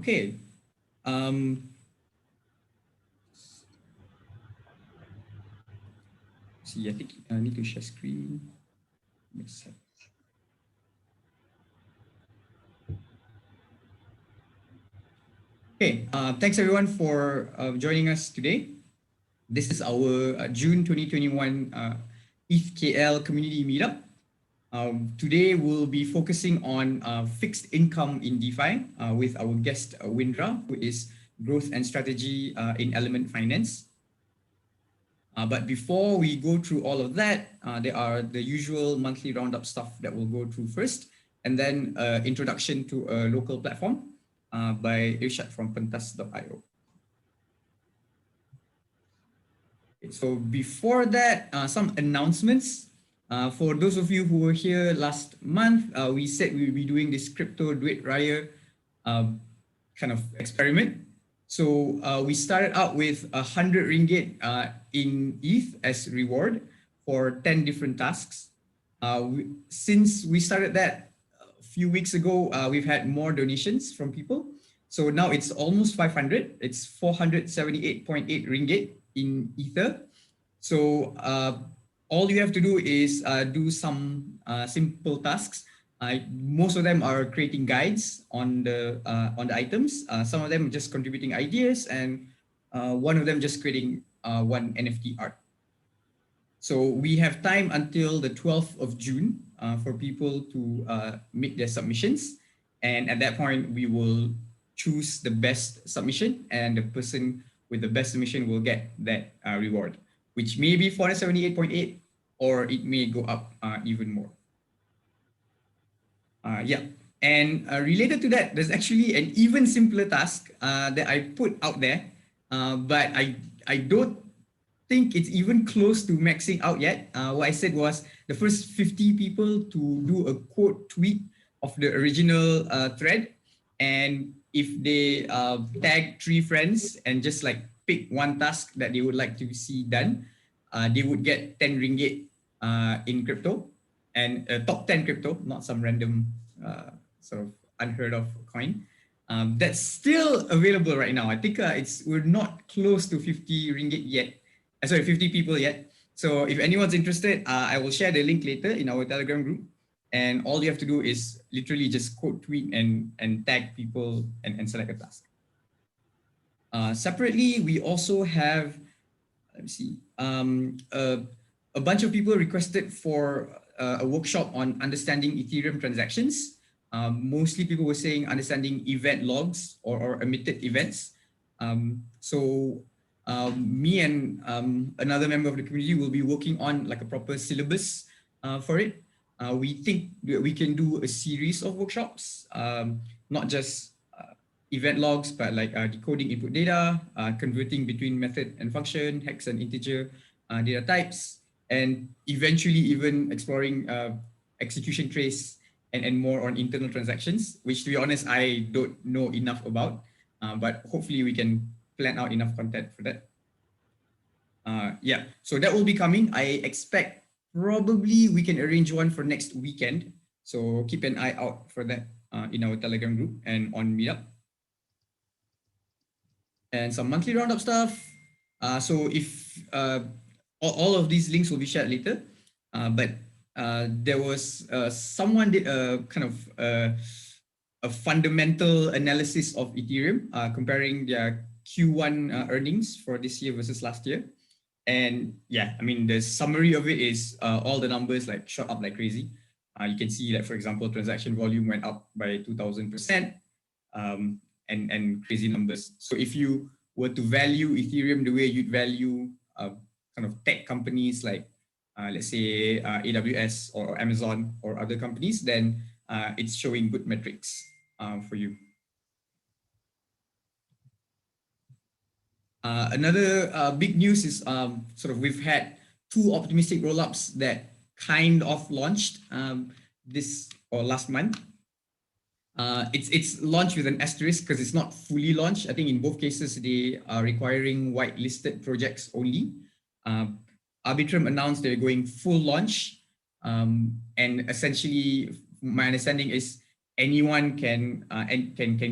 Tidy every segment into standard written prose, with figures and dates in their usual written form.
Okay. See, I think I need to share screen. Yes. Okay. Thanks everyone for joining us today. This is our June 2021 ETH Community Meetup. Today we'll be focusing on fixed income in DeFi with our guest Windra, who is growth and strategy in Element Finance. But before we go through all of that, there are the usual monthly roundup stuff that we'll go through first, and then introduction to a local platform by Irsyad from Pentas.io. So before that, some announcements. For those of you who were here last month, we said we would be doing this crypto duit raya kind of experiment. So we started out with 100 ringgit in ETH as reward for 10 different tasks. Since we started that a few weeks ago, we've had more donations from people. So now it's almost 500. It's 478.8 ringgit in Ether. So all you have to do is do some simple tasks. Most of them are creating guides on the items. Some of them just contributing ideas, and one of them just creating one NFT art. So we have time until the 12th of June for people to make their submissions, and at that point we will choose the best submission, and the person with the best submission will get that reward, which may be 478.8, or it may go up even more. Yeah, and related to that, there's actually an even simpler task that I put out there, but I don't think it's even close to maxing out yet. What I said was the first 50 people to do a quote tweet of the original thread, and if they tag 3 friends and just like pick one task that they would like to see done, they would get 10 ringgit in crypto, and top 10 crypto, not some random sort of unheard of coin. That's still available right now. I think we're not close to 50 ringgit yet. Sorry, 50 people yet. So if anyone's interested, I will share the link later in our Telegram group. And all you have to do is literally just quote tweet and tag people and select a task. Separately, we also have, let me see, a bunch of people requested for a workshop on understanding Ethereum transactions. Mostly people were saying understanding event logs or emitted events. So me and another member of the community will be working on like a proper syllabus for it. We think we can do a series of workshops, not just event logs, but like decoding input data, converting between method and function, hex and integer data types, and eventually even exploring execution trace and more on internal transactions, which to be honest, I don't know enough about, but hopefully we can plan out enough content for that. Yeah, so that will be coming. I expect probably we can arrange one for next weekend. So keep an eye out for that in our Telegram group and on Meetup. And some monthly roundup stuff. So if all of these links will be shared later, but there was someone did a kind of a fundamental analysis of Ethereum, comparing their Q1 earnings for this year versus last year. And yeah, I mean, the summary of it is all the numbers like shot up like crazy. You can see that, for example, transaction volume went up by 2000%, and crazy numbers. So if you were to value Ethereum the way you'd value kind of tech companies like, let's say, AWS or Amazon or other companies, then it's showing good metrics for you. Another big news is sort of we've had 2 optimistic rollups that kind of launched this or last month. It's launched with an asterisk because it's not fully launched. I think in both cases they are requiring whitelisted projects only. Arbitrum announced they're going full launch, and essentially my understanding is anyone can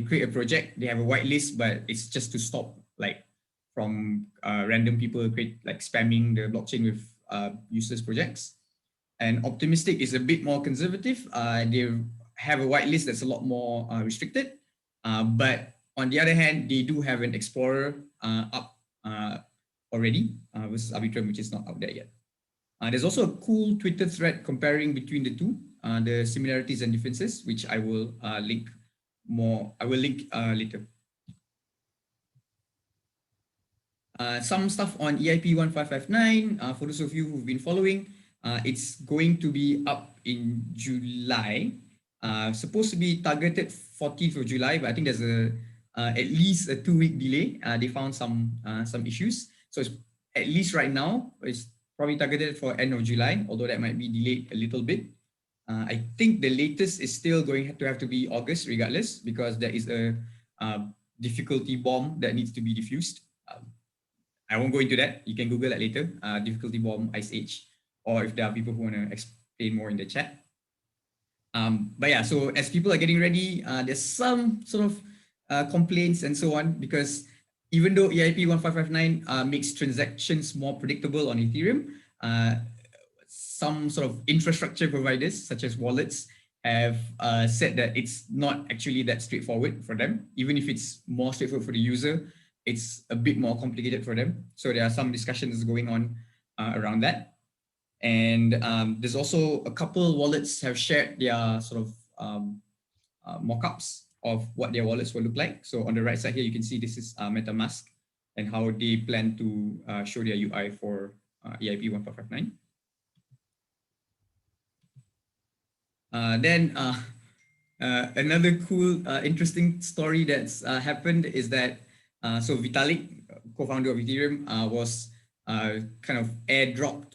create a project. They have a whitelist, but it's just to stop like from random people spamming the blockchain with useless projects. And Optimistic is a bit more conservative. They have a whitelist that's a lot more restricted. But on the other hand, they do have an Explorer up already versus Arbitrum, which is not out there yet. There's also a cool Twitter thread comparing between the two, the similarities and differences, which I will link later. Some stuff on EIP 1559. For those of you who've been following, it's going to be up in July. Supposed to be targeted 14th of July, but I think there's at least a 2-week delay. They found some issues, so it's at least right now it's probably targeted for end of July, although that might be delayed a little bit. I think the latest is still going to have to be August regardless, because there is a difficulty bomb that needs to be diffused. I won't go into that. You can Google that later. Difficulty bomb Ice Age, or if there are people who want to explain more in the chat. But yeah, so as people are getting ready, there's some sort of complaints and so on, because even though EIP 1559 makes transactions more predictable on Ethereum, some sort of infrastructure providers, such as wallets, have said that it's not actually that straightforward for them. Even if it's more straightforward for the user, it's a bit more complicated for them. So there are some discussions going on around that. And there's also a couple wallets have shared their sort of mockups of what their wallets will look like. So on the right side here, you can see this is MetaMask and how they plan to show their UI for EIP 1559. Then another cool, interesting story that's happened is that so Vitalik, co-founder of Ethereum, was kind of airdropped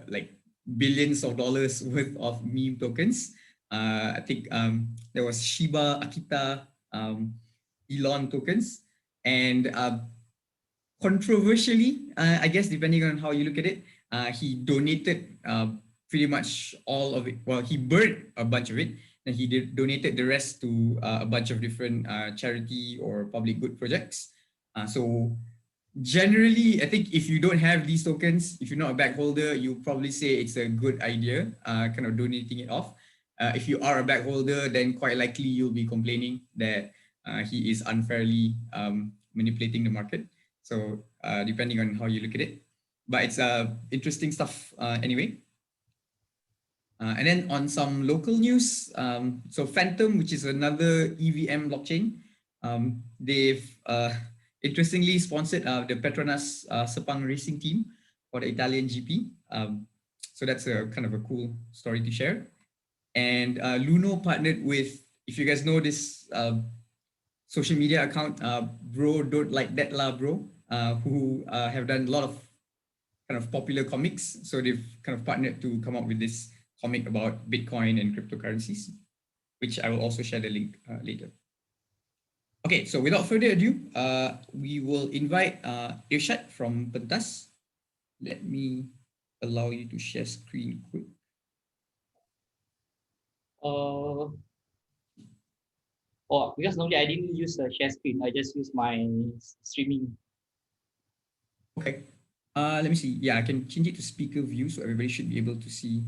like billions of dollars worth of meme tokens. I think there was Shiba, Akita, Elon tokens, and controversially, I guess depending on how you look at it, he donated pretty much all of it. Well, he burned a bunch of it, and he donated the rest to a bunch of different charity or public good projects. So generally, I think if you don't have these tokens, if you're not a bag holder, you probably say it's a good idea, kind of donating it off. If you are a bag holder, then quite likely you'll be complaining that he is unfairly manipulating the market. So depending on how you look at it, but it's interesting stuff anyway. And then on some local news, so Phantom, which is another EVM blockchain, they've interestingly sponsored the Petronas Sepang racing team for the Italian GP. So that's a kind of a cool story to share. And Luno partnered with, if you guys know this social media account, Bro Don't Like That La Bro, who have done a lot of kind of popular comics. So they've kind of partnered to come up with this comic about Bitcoin and cryptocurrencies, which I will also share the link later. Okay, so without further ado, we will invite Irsyad from Pentas. Let me allow you to share screen quick. Because normally I didn't use a share screen. I just use my streaming. Okay. Let me see. Yeah, I can change it to speaker view, so everybody should be able to see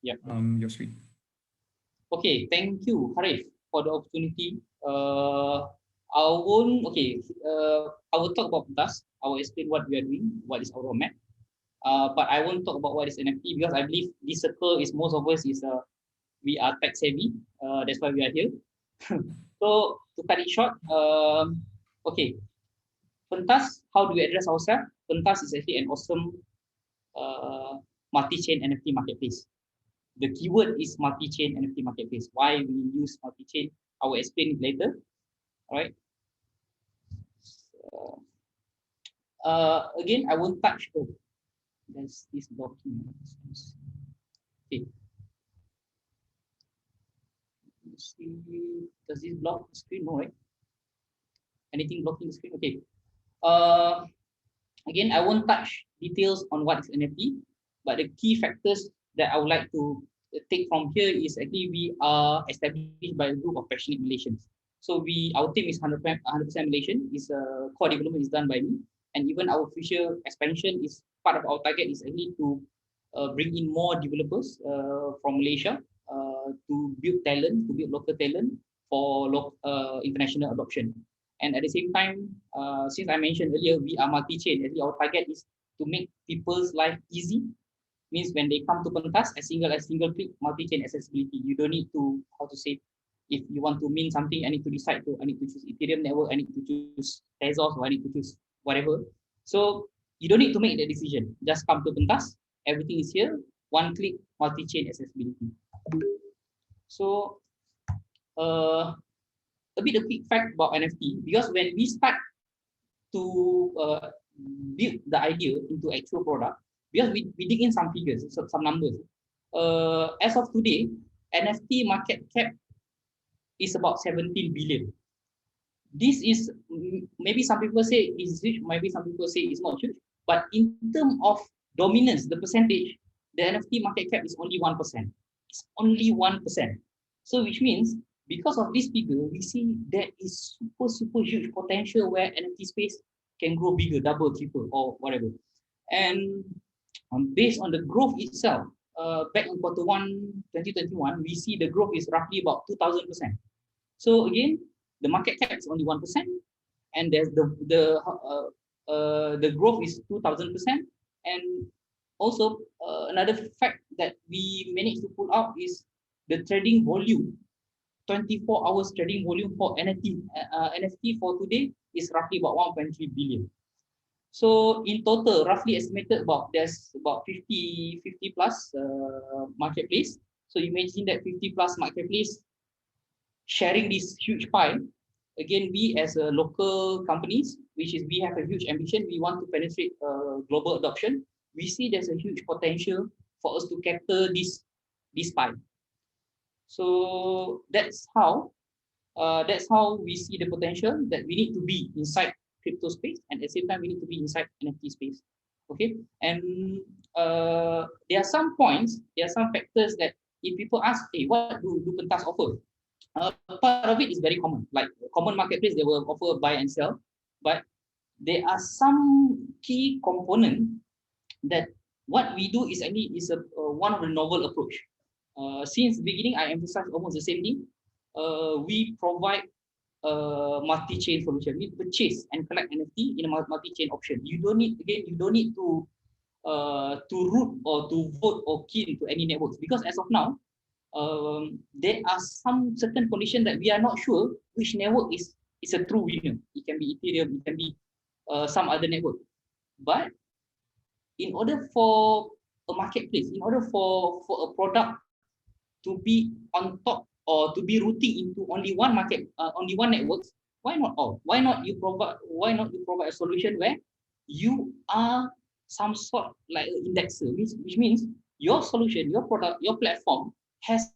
your screen. Okay, thank you, Harif, for the opportunity. I will talk about Pentas. I will explain what we are doing, what is our roadmap. But I won't talk about what is NFT, because I believe this circle is most of us is we are tech savvy. That's why we are here. So to cut it short, okay, Pentas, how do we address ourselves? Pentas is actually an awesome multi-chain NFT marketplace. The keyword is multi-chain NFT marketplace. Why we use multi-chain, I will explain it later. All right. Again, I won't touch. Oh, there's this blocking. Okay. Let's see. Does this block the screen? No, right? Anything blocking the screen? Okay. Again, I won't touch details on what is NFT, but the key factors that I would like to take from here is actually we are established by a group of passionate Malaysians. So our team is 100% Malaysian. Is core development is done by me, and even our future expansion is part of our target is actually to bring in more developers from Malaysia to build talent, to build local talent for international adoption. And at the same time, since I mentioned earlier, we are multi-chain. Actually, our target is to make people's life easy. Means when they come to Pentas, a single click multi-chain accessibility. You don't need to, how to say, if you want to mint something, I need to choose Ethereum network, I need to choose Tezos, or I need to choose whatever. So you don't need to make that decision. Just come to Pentas, everything is here, one click multi-chain accessibility. So a quick fact about NFT, because when we start to build the idea into actual product, because we dig in some figures, some numbers. As of today, NFT market cap is about 17 billion. This is, maybe some people say is huge, maybe some people say it's not huge, but in terms of dominance, the percentage, the NFT market cap is only 1%. It's only 1%. So which means, because of this figure, we see there is super huge potential where NFT space can grow bigger, double, triple, or whatever. And based on the growth itself, back in Q1 2021, we see the growth is roughly about 2,000%. So again, the market cap is only 1%, and there's the growth is 2,000%. And also another fact that we managed to pull out is the trading volume. 24 hours trading volume for NFT for today is roughly about 1.3 billion. So in total, roughly estimated there's about 50 plus marketplace. So imagine that 50 plus marketplace sharing this huge pie. Again, we as a local companies, we have a huge ambition. We want to penetrate global adoption. We see there's a huge potential for us to capture this pie. So that's how we see the potential, that we need to be inside crypto space, and at the same time we need to be inside NFT space. Okay, and there are some points, there are some factors that if people ask, hey, what do Pentas offer? Part of it is very common, like common marketplace, they will offer buy and sell, but there are some key component that what we do is actually one of the novel approach. Since the beginning, I emphasize almost the same thing. We provide a multi-chain solution. We purchase and collect NFT in a multi-chain option. You don't need to root or to vote or key into any networks, because as of now, there are some certain conditions that we are not sure which network is a true winner. It can be Ethereum, it can be some other network. But in order for a marketplace, in order for a product to be on top or to be routing into only one market, only one network, why not all? Why not you provide a solution where you are some sort like an indexer, which means your solution, your product, your platform has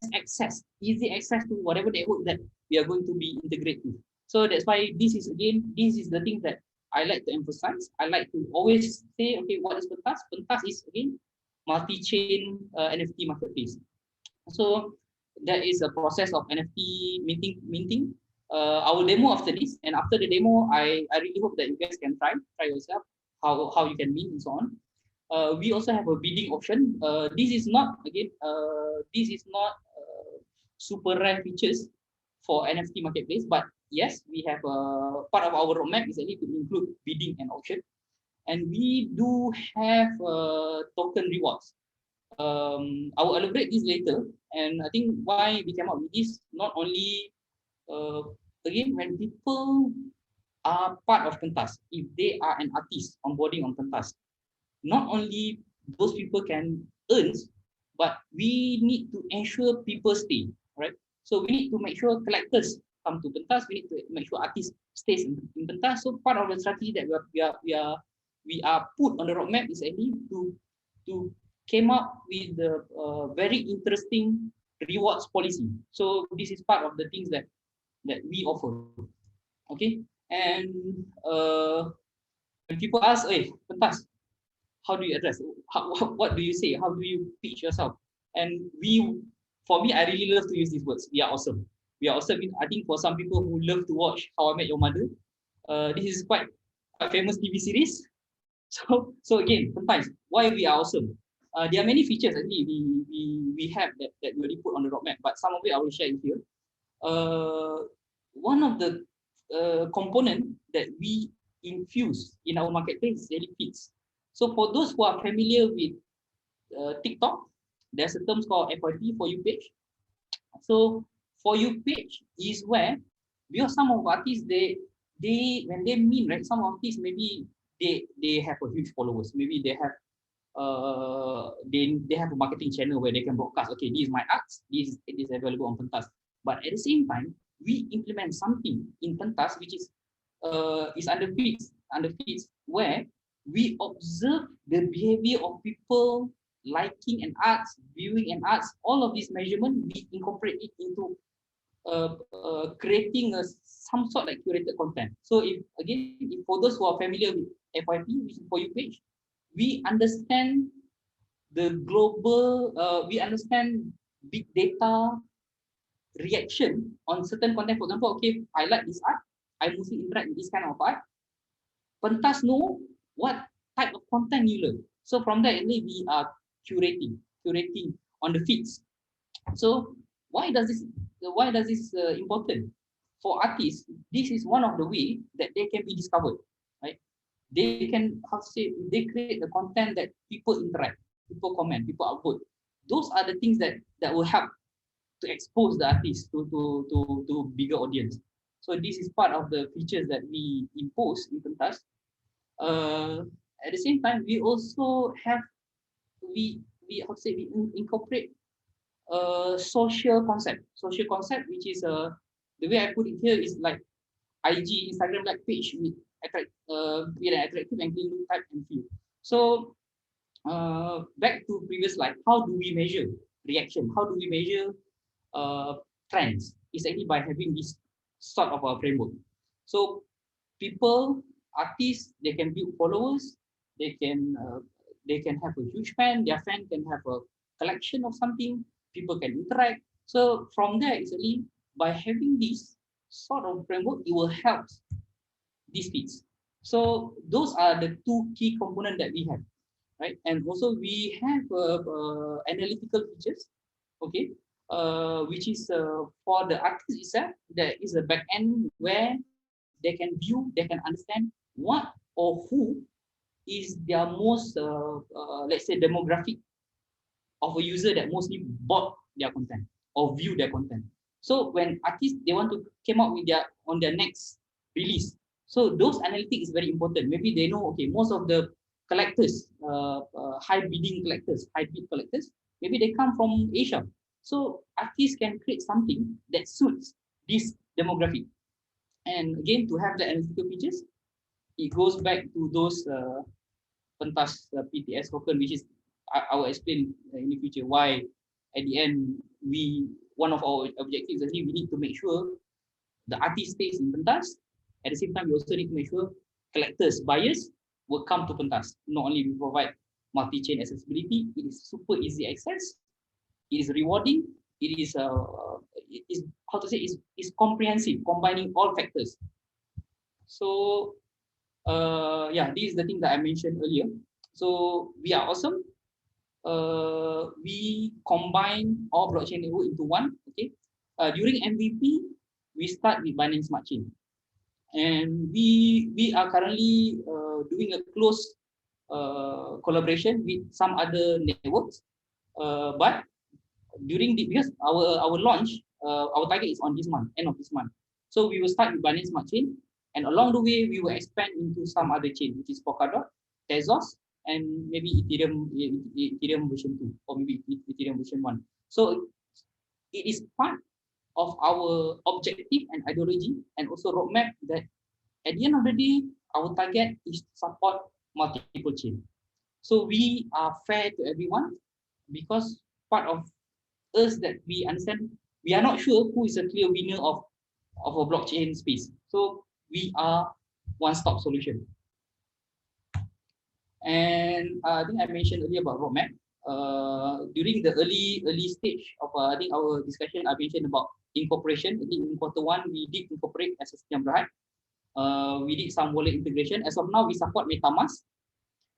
easy access to whatever network that we are going to be integrated. So that's why this is the thing that I like to emphasize. I like to always say, okay, what is Pentas? Pentas is again multi-chain NFT marketplace. So there is a process of NFT minting. Our demo after this, and after the demo, I really hope that you guys can try yourself how you can mint and so on. We also have a bidding option. This is not super rare features for NFT marketplace, but yes, we have part of our roadmap is actually to include bidding and auction, and we do have token rewards. I will elaborate this later, and I think why we came up with this, not only again, when people are part of Pentas, if they are an artist onboarding on Pentas, not only those people can earn, but we need to ensure people stay, right? So we need to make sure collectors come to Pentas. We need to make sure artists stays in Pentas. So part of the strategy that we are put on the roadmap is actually to came up with the very interesting rewards policy. So this is part of the things that we offer. Okay, and when people ask, hey, Pentas, how do you address? What do you say? How do you pitch yourself? And for me, I really love to use these words. We are awesome. We are awesome. I think for some people who love to watch How I Met Your Mother, this is quite a famous TV series. So again, sometimes why we are awesome. There are many features actually we have that we already put on the roadmap, but some of it I will share here. One of the component that we infuse in our marketplace is daily feeds. So for those who are familiar with TikTok, there's a term called FYP, for you page. So for you page is where, because some of artists they when they mean, right, some artists maybe they have a huge followers, maybe they have they have a marketing channel where they can broadcast, okay, this is my arts, this is available on Pentas. But at the same time, we implement something in Pentas which is under feeds, where we observe the behavior of people liking an arts, viewing an arts. All of this measurement, we incorporate it into creating some sort like curated content. So if for those who are familiar with FYP, which is for you page, we understand the global, we understand big data reaction on certain content. For example, okay, I like this art, I mostly interact with this kind of art. Pentas know what type of content you learn. So from that, we are curating on the feeds. So why does this important? For artists, this is one of the way that they can be discovered, right? They can, how to say, they create the content that people interact, people comment, people upvote. Those are the things that will help to expose the artist to bigger audience. So this is part of the features that we impose in Pentas. At the same time, we also have we how to say, we incorporate social concept, which is the way I put it here is like IG, Instagram like page with an attractive and clean look, type and feel. So back to previous slide, how do we measure reaction? How do we measure trends? It's actually by having this sort of a framework. So people, artists, they can build followers, they can have a huge fan, their fan can have a collection of something, people can interact. So from there, actually, by having this sort of framework, it will help these feeds. So those are the two key components that we have, right? And also we have analytical features, okay, which is for the artist itself. There is a back end where they can view, they can understand what or who is their most, let's say, demographic of a user that mostly bought their content or view their content. So when artists, they want to come out with their next release, so those analytics is very important. Maybe they know, okay, most of the collectors, high bid collectors, maybe they come from Asia. So artists can create something that suits this demographic. And again, to have the analytical features, it goes back to those Pentas PTS token, which is I will explain in the future why at the end one of our objectives is we need to make sure the artist stays in Pentas. At the same time, we also need to make sure collectors, buyers will come to Pentas. Not only we provide multi-chain accessibility, it is super easy access, it is rewarding, it is how to say, is comprehensive, combining all factors. So yeah, this is the thing that I mentioned earlier. So we are awesome. We combine all blockchain network into one. Okay. During MVP, we start with Binance Smart Chain, and we are currently doing a close collaboration with some other networks. But because our launch, our target is on this month, end of this month. So we will start with Binance Smart Chain, and along the way we will expand into some other chain, which is Polkadot, Tezos, and maybe Ethereum version 2 or maybe Ethereum version 1. So it is part of our objective and ideology and also roadmap that at the end of the day, our target is to support multiple chain. So we are fair to everyone, because part of us that we understand, we are not sure who is a clear winner of a blockchain space. So we are one-stop solution. And I think I mentioned earlier about roadmap. during the early stage of I think our discussion, I mentioned about incorporation. I think in quarter 1 we did incorporate as a Sekian Berhad. We did some wallet integration. As of now, we support MetaMask,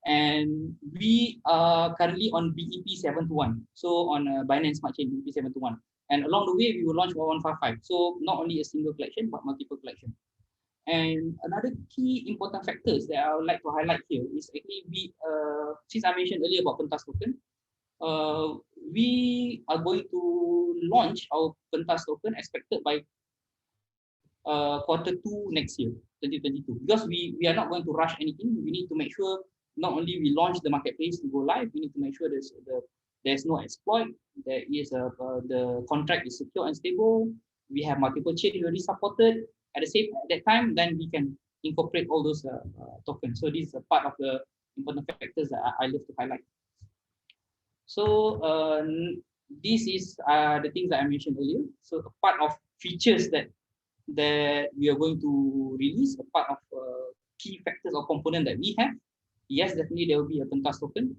and we are currently on BEP 721. So on Binance Smart Chain BEP 721. And along the way, we will launch 1155. So not only a single collection, but multiple collection. And another key important factors that I would like to highlight here is actually since I mentioned earlier about Pentas token, we are going to launch our Pentas token expected by quarter 2 next year, 2022. Because we are not going to rush anything. We need to make sure not only we launch the marketplace to go live, we need to make sure there's no exploit, there is the contract is secure and stable, we have multiple chains already supported. At that time, then we can incorporate all those tokens. So this is a part of the important factors that I love to highlight. So this is the things that I mentioned earlier. So a part of features that we are going to release, a part of key factors or component that we have. Yes, definitely there will be a Pentas token.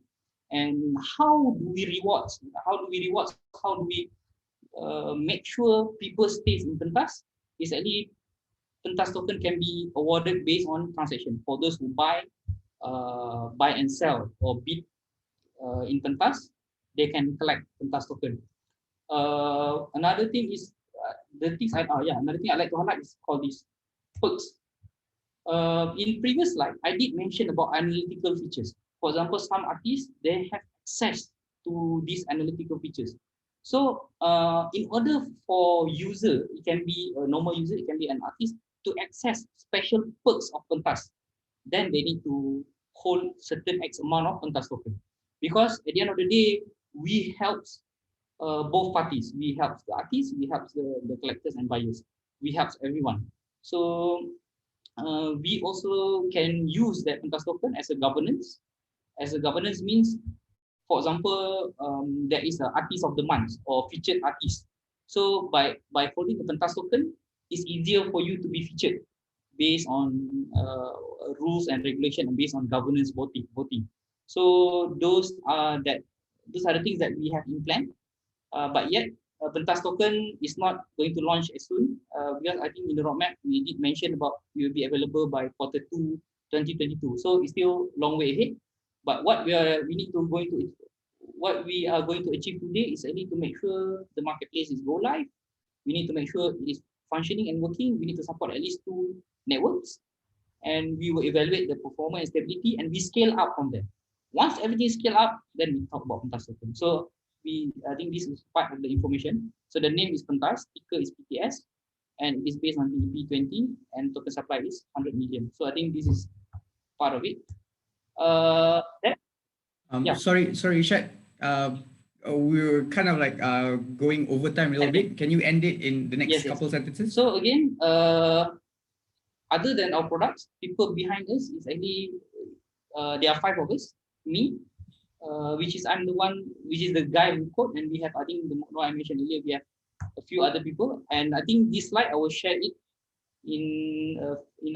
And how do we reward? How do we make sure people stays in Pentas? Is actually Pentas token can be awarded based on transaction. For those who buy and sell or bid in Pentas, they can collect Pentas token. Another thing is another thing I like to highlight is called this perks. In previous slide, I did mention about analytical features. For example, some artists, they have access to these analytical features. So in order for user, it can be a normal user, it can be an artist, to access special perks of Pentas, then they need to hold certain X amount of Pentas token. Because at the end of the day, we help both parties. We help the artists, we help the collectors and buyers. We help everyone. So we also can use that Pentas token as a governance. As a governance means, for example, there is an artist of the month or featured artist. So by holding the Pentas token, it's easier for you to be featured based on rules and regulation and based on governance voting. So those are the things that we have in plan. But yet, Pentas token is not going to launch as soon because I think in the roadmap we did mention about it will be available by quarter 2 2022. So it's still a long way ahead. But what we are going to achieve today is I need to make sure the marketplace is go live. We need to make sure it is functioning and working. We need to support at least 2 networks, and we will evaluate the performance and stability, and we scale up from there. Once everything is scaled up, then we talk about Pentas token. So I think this is part of the information. So the name is Pentas, ticker is PTS, and it is based on PDP 20, and token supply is 100 million. So I think this is part of it. Sorry, Irsyad. We're kind of like going over time a little bit. Can you end it in the next couple sentences? So again, other than our products, people behind us is actually there are 5 of us. Me, which is I'm the one, which is the guy who code, and we have, I think I mentioned earlier, we have a few other people, and I think this slide I will share it in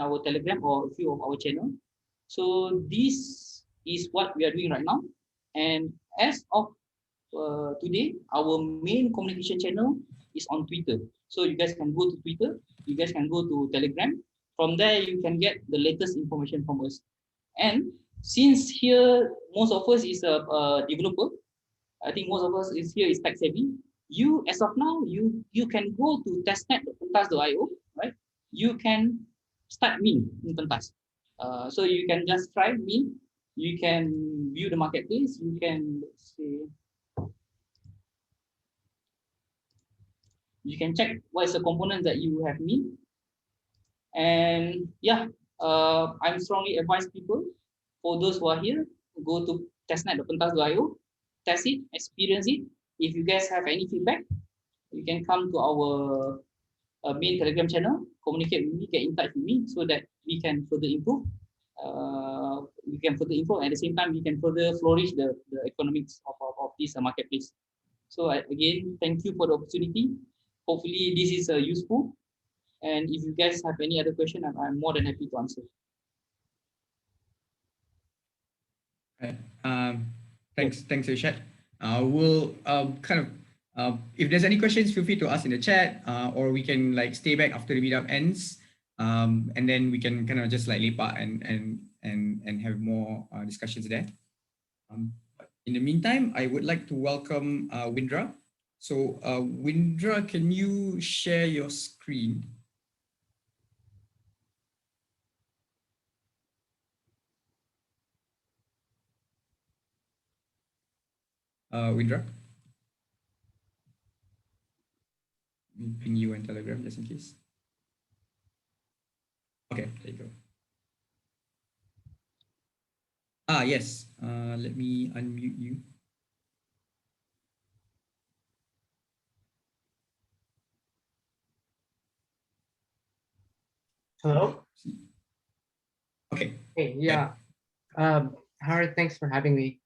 our Telegram or a few of our channel. So this is what we are doing right now, and as of today, our main communication channel is on Twitter. So you guys can go to Twitter, you guys can go to Telegram. From there, you can get the latest information from us. And since here most of us is a developer, I think most of us is tech savvy. You, as of now, you can go to testnet.pentas.io, right? You can start mint in Pentas. So you can just try mint. You can view the marketplace. You can you can check what is the component that you have mint. And yeah, I'm strongly advise people, for those who are here, go to testnet.pentas.io, test it, experience it. If you guys have any feedback, you can come to our main Telegram channel, communicate with me, get in touch with me, so that we can further improve. At the same time, we can further flourish the economics of this marketplace. So again, thank you for the opportunity. Hopefully this is useful. And if you guys have any other question, I'm more than happy to answer. Thanks, Irsyad. We'll if there's any questions, feel free to ask in the chat, or we can like stay back after the meetup ends, and then we can kind of just like lepak and have more discussions there. But in the meantime, I would like to welcome Windra. So Windra, can you share your screen? Windra? Let me ping you on Telegram just in case. Okay, there you go. Yes. Let me unmute you. Hello? Okay. Hey, yeah. Howard, thanks for having me.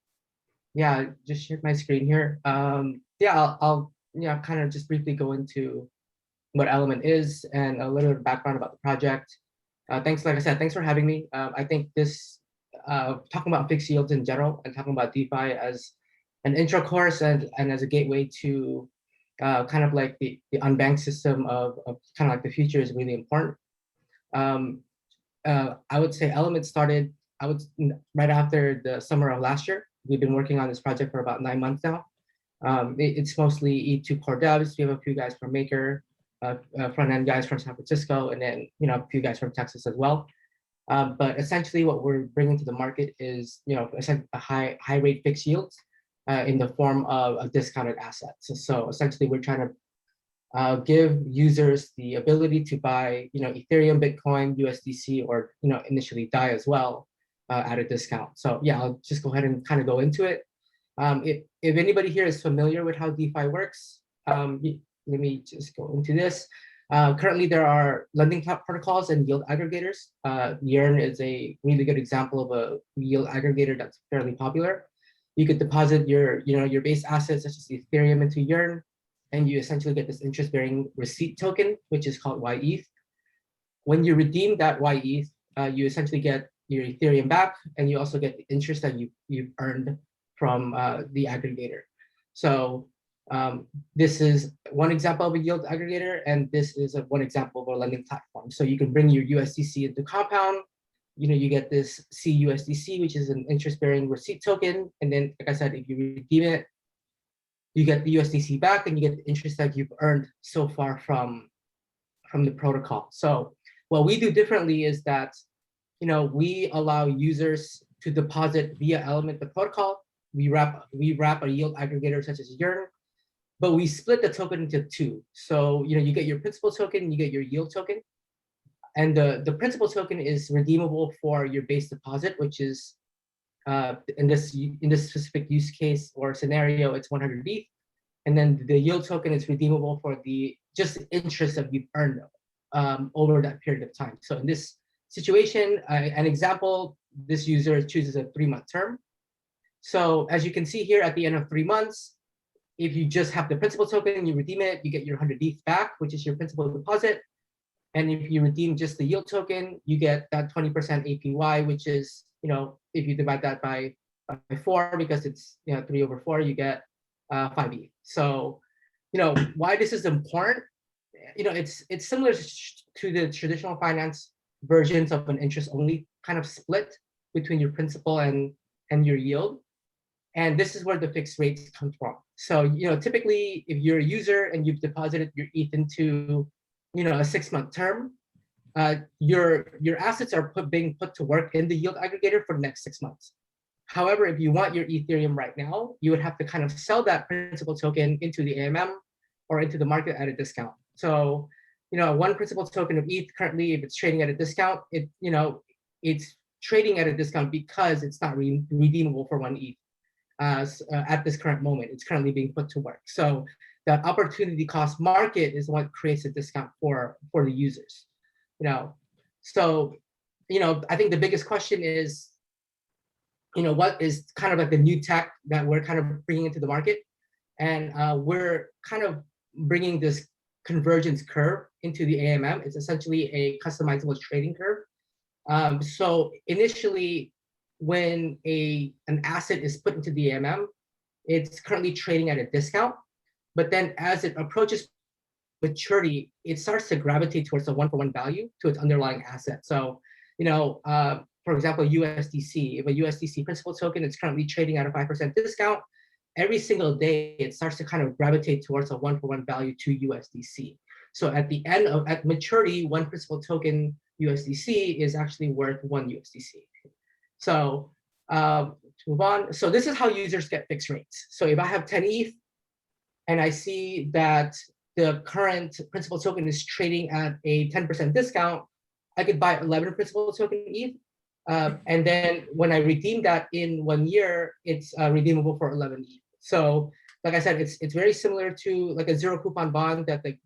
Yeah, just shared my screen here. Yeah, I'll kind of just briefly go into what Element is and a little bit of background about the project. Thanks, like I said, thanks for having me. I think this, talking about fixed yields in general and talking about DeFi as an intro course and as a gateway to kind of like the unbanked system of kind of like the future is really important. I would say Element started right after the summer of last year. We've been working on this project for about 9 months now. It's mostly E2 core devs. We have a few guys from Maker, front-end guys from San Francisco, and then a few guys from Texas as well. But essentially what we're bringing to the market is a high rate fixed yields in the form of a discounted asset. So essentially we're trying to give users the ability to buy, Ethereum, Bitcoin, USDC, or initially DAI as well at a discount. So yeah, I'll just go ahead and kind of go into it. If anybody here is familiar with how DeFi works, let me just go into this. Currently, there are lending protocols and yield aggregators. Yearn is a really good example of a yield aggregator that's fairly popular. You could deposit your base assets such as Ethereum into Yearn, and you essentially get this interest-bearing receipt token, which is called YETH. When you redeem that YETH, you essentially get your Ethereum back, and you also get the interest that you've earned from the aggregator. So this is one example of a yield aggregator, and this is one example of a lending platform. So you can bring your USDC into Compound. You get this CUSDC, which is an interest-bearing receipt token, and then, like I said, if you redeem it, you get the USDC back, and you get the interest that you've earned so far from the protocol. So what we do differently is that, we allow users to deposit via Element, the protocol. We wrap a yield aggregator such as Yearn, but we split the token into two. So you get your principal token, and you get your yield token, and the principal token is redeemable for your base deposit, which is in this specific use case or scenario, it's 100 ETH, and then the yield token is redeemable for just the interest that you've earned over that period of time. So in this situation, an example, this user chooses a 3-month term. So as you can see here, at the end of 3 months, if you just have the principal token and you redeem it, you get your 100 ETH back, which is your principal deposit. And if you redeem just the yield token, you get that 20% APY, which is, if you divide that by 4, because it's 3/4, you get 5 ETH. So, why this is important, it's similar to the traditional finance versions of an interest-only kind of split between your principal and your yield. And this is where the fixed rates come from. So, typically, if you're a user and you've deposited your ETH into, a 6-month term, your assets are being put to work in the yield aggregator for the next 6 months. However, if you want your Ethereum right now, you would have to kind of sell that principal token into the AMM or into the market at a discount. So, one principal token of ETH currently, if it's trading at a discount, it's trading at a discount because it's not redeemable for 1 ETH. At this current moment, it's currently being put to work. So that opportunity cost market is what creates a discount for the users. So I think the biggest question is, what is kind of like the new tech that we're kind of bringing into the market, and we're kind of bringing this convergence curve into the AMM. It's essentially a customizable trading curve. So initially, when an asset is put into the AMM, it's currently trading at a discount. But then as it approaches maturity, it starts to gravitate towards a one-for-one value to its underlying asset. So, for example, USDC, if a USDC principal token is currently trading at a 5% discount, every single day it starts to kind of gravitate towards a one-for-one value to USDC. So at maturity, one principal token USDC is actually worth one USDC. So to move on. So this is how users get fixed rates. So if I have 10 ETH and I see that the current principal token is trading at a 10% discount, I could buy 11 principal token ETH. And then when I redeem that in 1 year, it's redeemable for 11 ETH. So like I said, it's very similar to like a zero coupon bond that like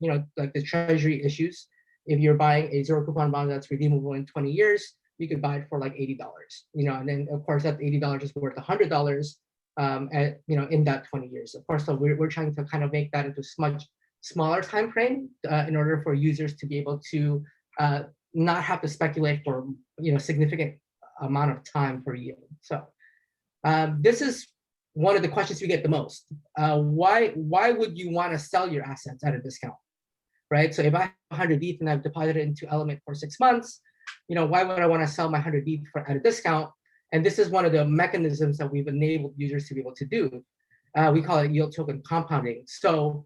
the treasury issues. If you're buying a zero coupon bond that's redeemable in 20 years, you could buy it for like $80, and then of course that $80 is worth $100 in that 20 years. Of course, so we're trying to kind of make that into a much smaller time frame in order for users to be able to not have to speculate for significant amount of time per year. So this is one of the questions we get the most. Why would you want to sell your assets at a discount, right? So if I have 100 ETH and I've deposited into Element for 6 months, why would I want to sell my 100 ETH at a discount? And this is one of the mechanisms that we've enabled users to be able to do. We call it yield token compounding. So,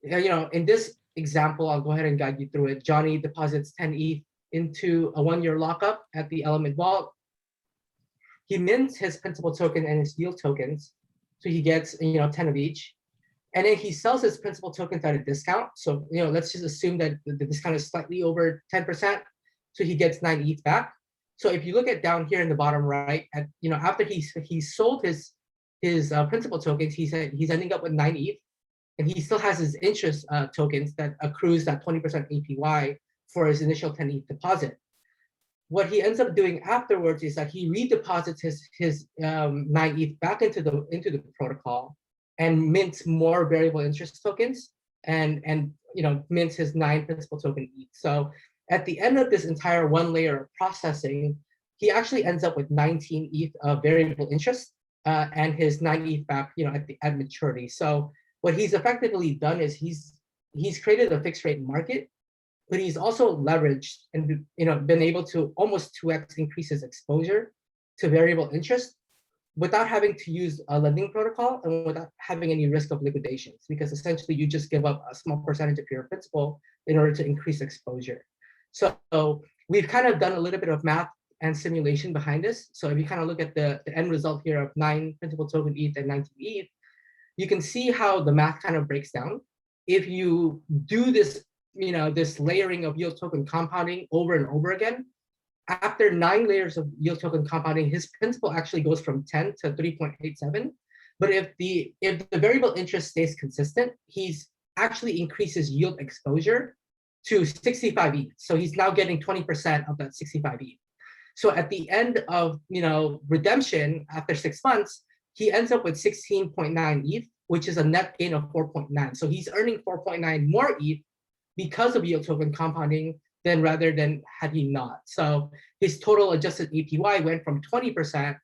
in this example, I'll go ahead and guide you through it. Johnny deposits 10 ETH into a 1-year lockup at the Element vault. He mints his principal token and his yield tokens. So he gets 10 of each. And then he sells his principal tokens at a discount. So let's just assume that the discount is slightly over 10%. So he gets 9 ETH back. So if you look at down here in the bottom right, after he sold his principal tokens, he's ending up with 9 ETH, and he still has his interest tokens that accrues that 20% APY for his initial 10 ETH deposit. What he ends up doing afterwards is that he redeposits his 9 ETH back into the protocol and mints more variable interest tokens and mints his 9 principal token ETH. So at the end of this entire 1 layer of processing, he actually ends up with 19 ETH of variable interest and his 9 ETH back at maturity. So what he's effectively done is he's created a fixed rate market, but he's also leveraged and been able to almost 2x increase his exposure to variable interest without having to use a lending protocol and without having any risk of liquidations, because essentially you just give up a small percentage of your principal in order to increase exposure. So we've kind of done a little bit of math and simulation behind this. So if you kind of look at the end result here of 9 principal token ETH and 19 ETH, you can see how the math kind of breaks down. If you do this, this layering of yield token compounding over and over again, after 9 layers of yield token compounding, his principal actually goes from 10 to 3.87. But if the variable interest stays consistent, he's actually increases yield exposure to 65 ETH. So he's now getting 20% of that 65 ETH. So at the end of redemption after 6 months, he ends up with 16.9 ETH, which is a net gain of 4.9. So he's earning 4.9 more ETH because of yield token compounding rather than had he not. So his total adjusted APY went from 20%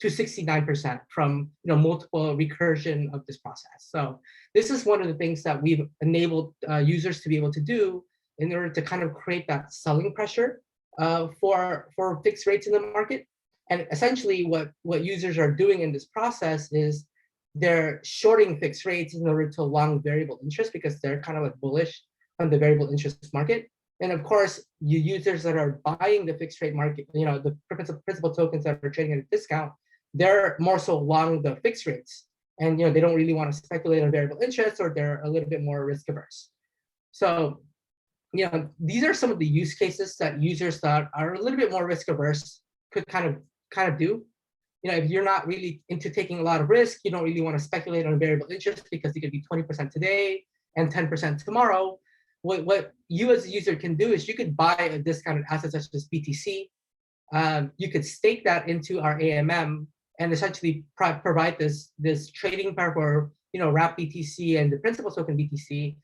to 69% from multiple recursion of this process. So this is one of the things that we've enabled users to be able to do in order to kind of create that selling pressure for fixed rates in the market. And essentially what users are doing in this process is they're shorting fixed rates in order to long variable interest because they're kind of like bullish on the variable interest market. And of course, you users that are buying the fixed rate market, the principal tokens that are trading at a discount, they're more so long the fixed rates. And they don't really want to speculate on variable interest, or they're a little bit more risk averse. So these are some of the use cases that users that are a little bit more risk averse could kind of do. If you're not really into taking a lot of risk, you don't really want to speculate on variable interest because it could be 20% today and 10% tomorrow. What you as a user can do is you could buy a discounted asset such as BTC. You could stake that into our AMM and essentially provide this trading pair for wrap BTC and the principal token BTC.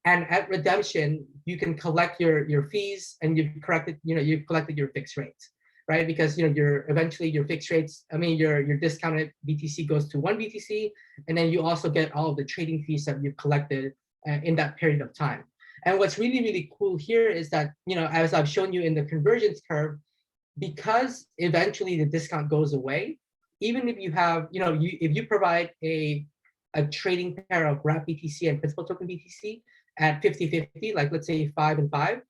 And at redemption, you can collect your fees and you've collected your fixed rates. right? Because your eventually your fixed rates, I mean your discounted BTC goes to 1 BTC, and then you also get all of the trading fees that you've collected in that period of time. And what's really, really cool here is that, as I've shown you in the convergence curve, because eventually the discount goes away, even if you have, if you provide a trading pair of wrap BTC and principal token BTC at 50-50, like let's say 5 and 5,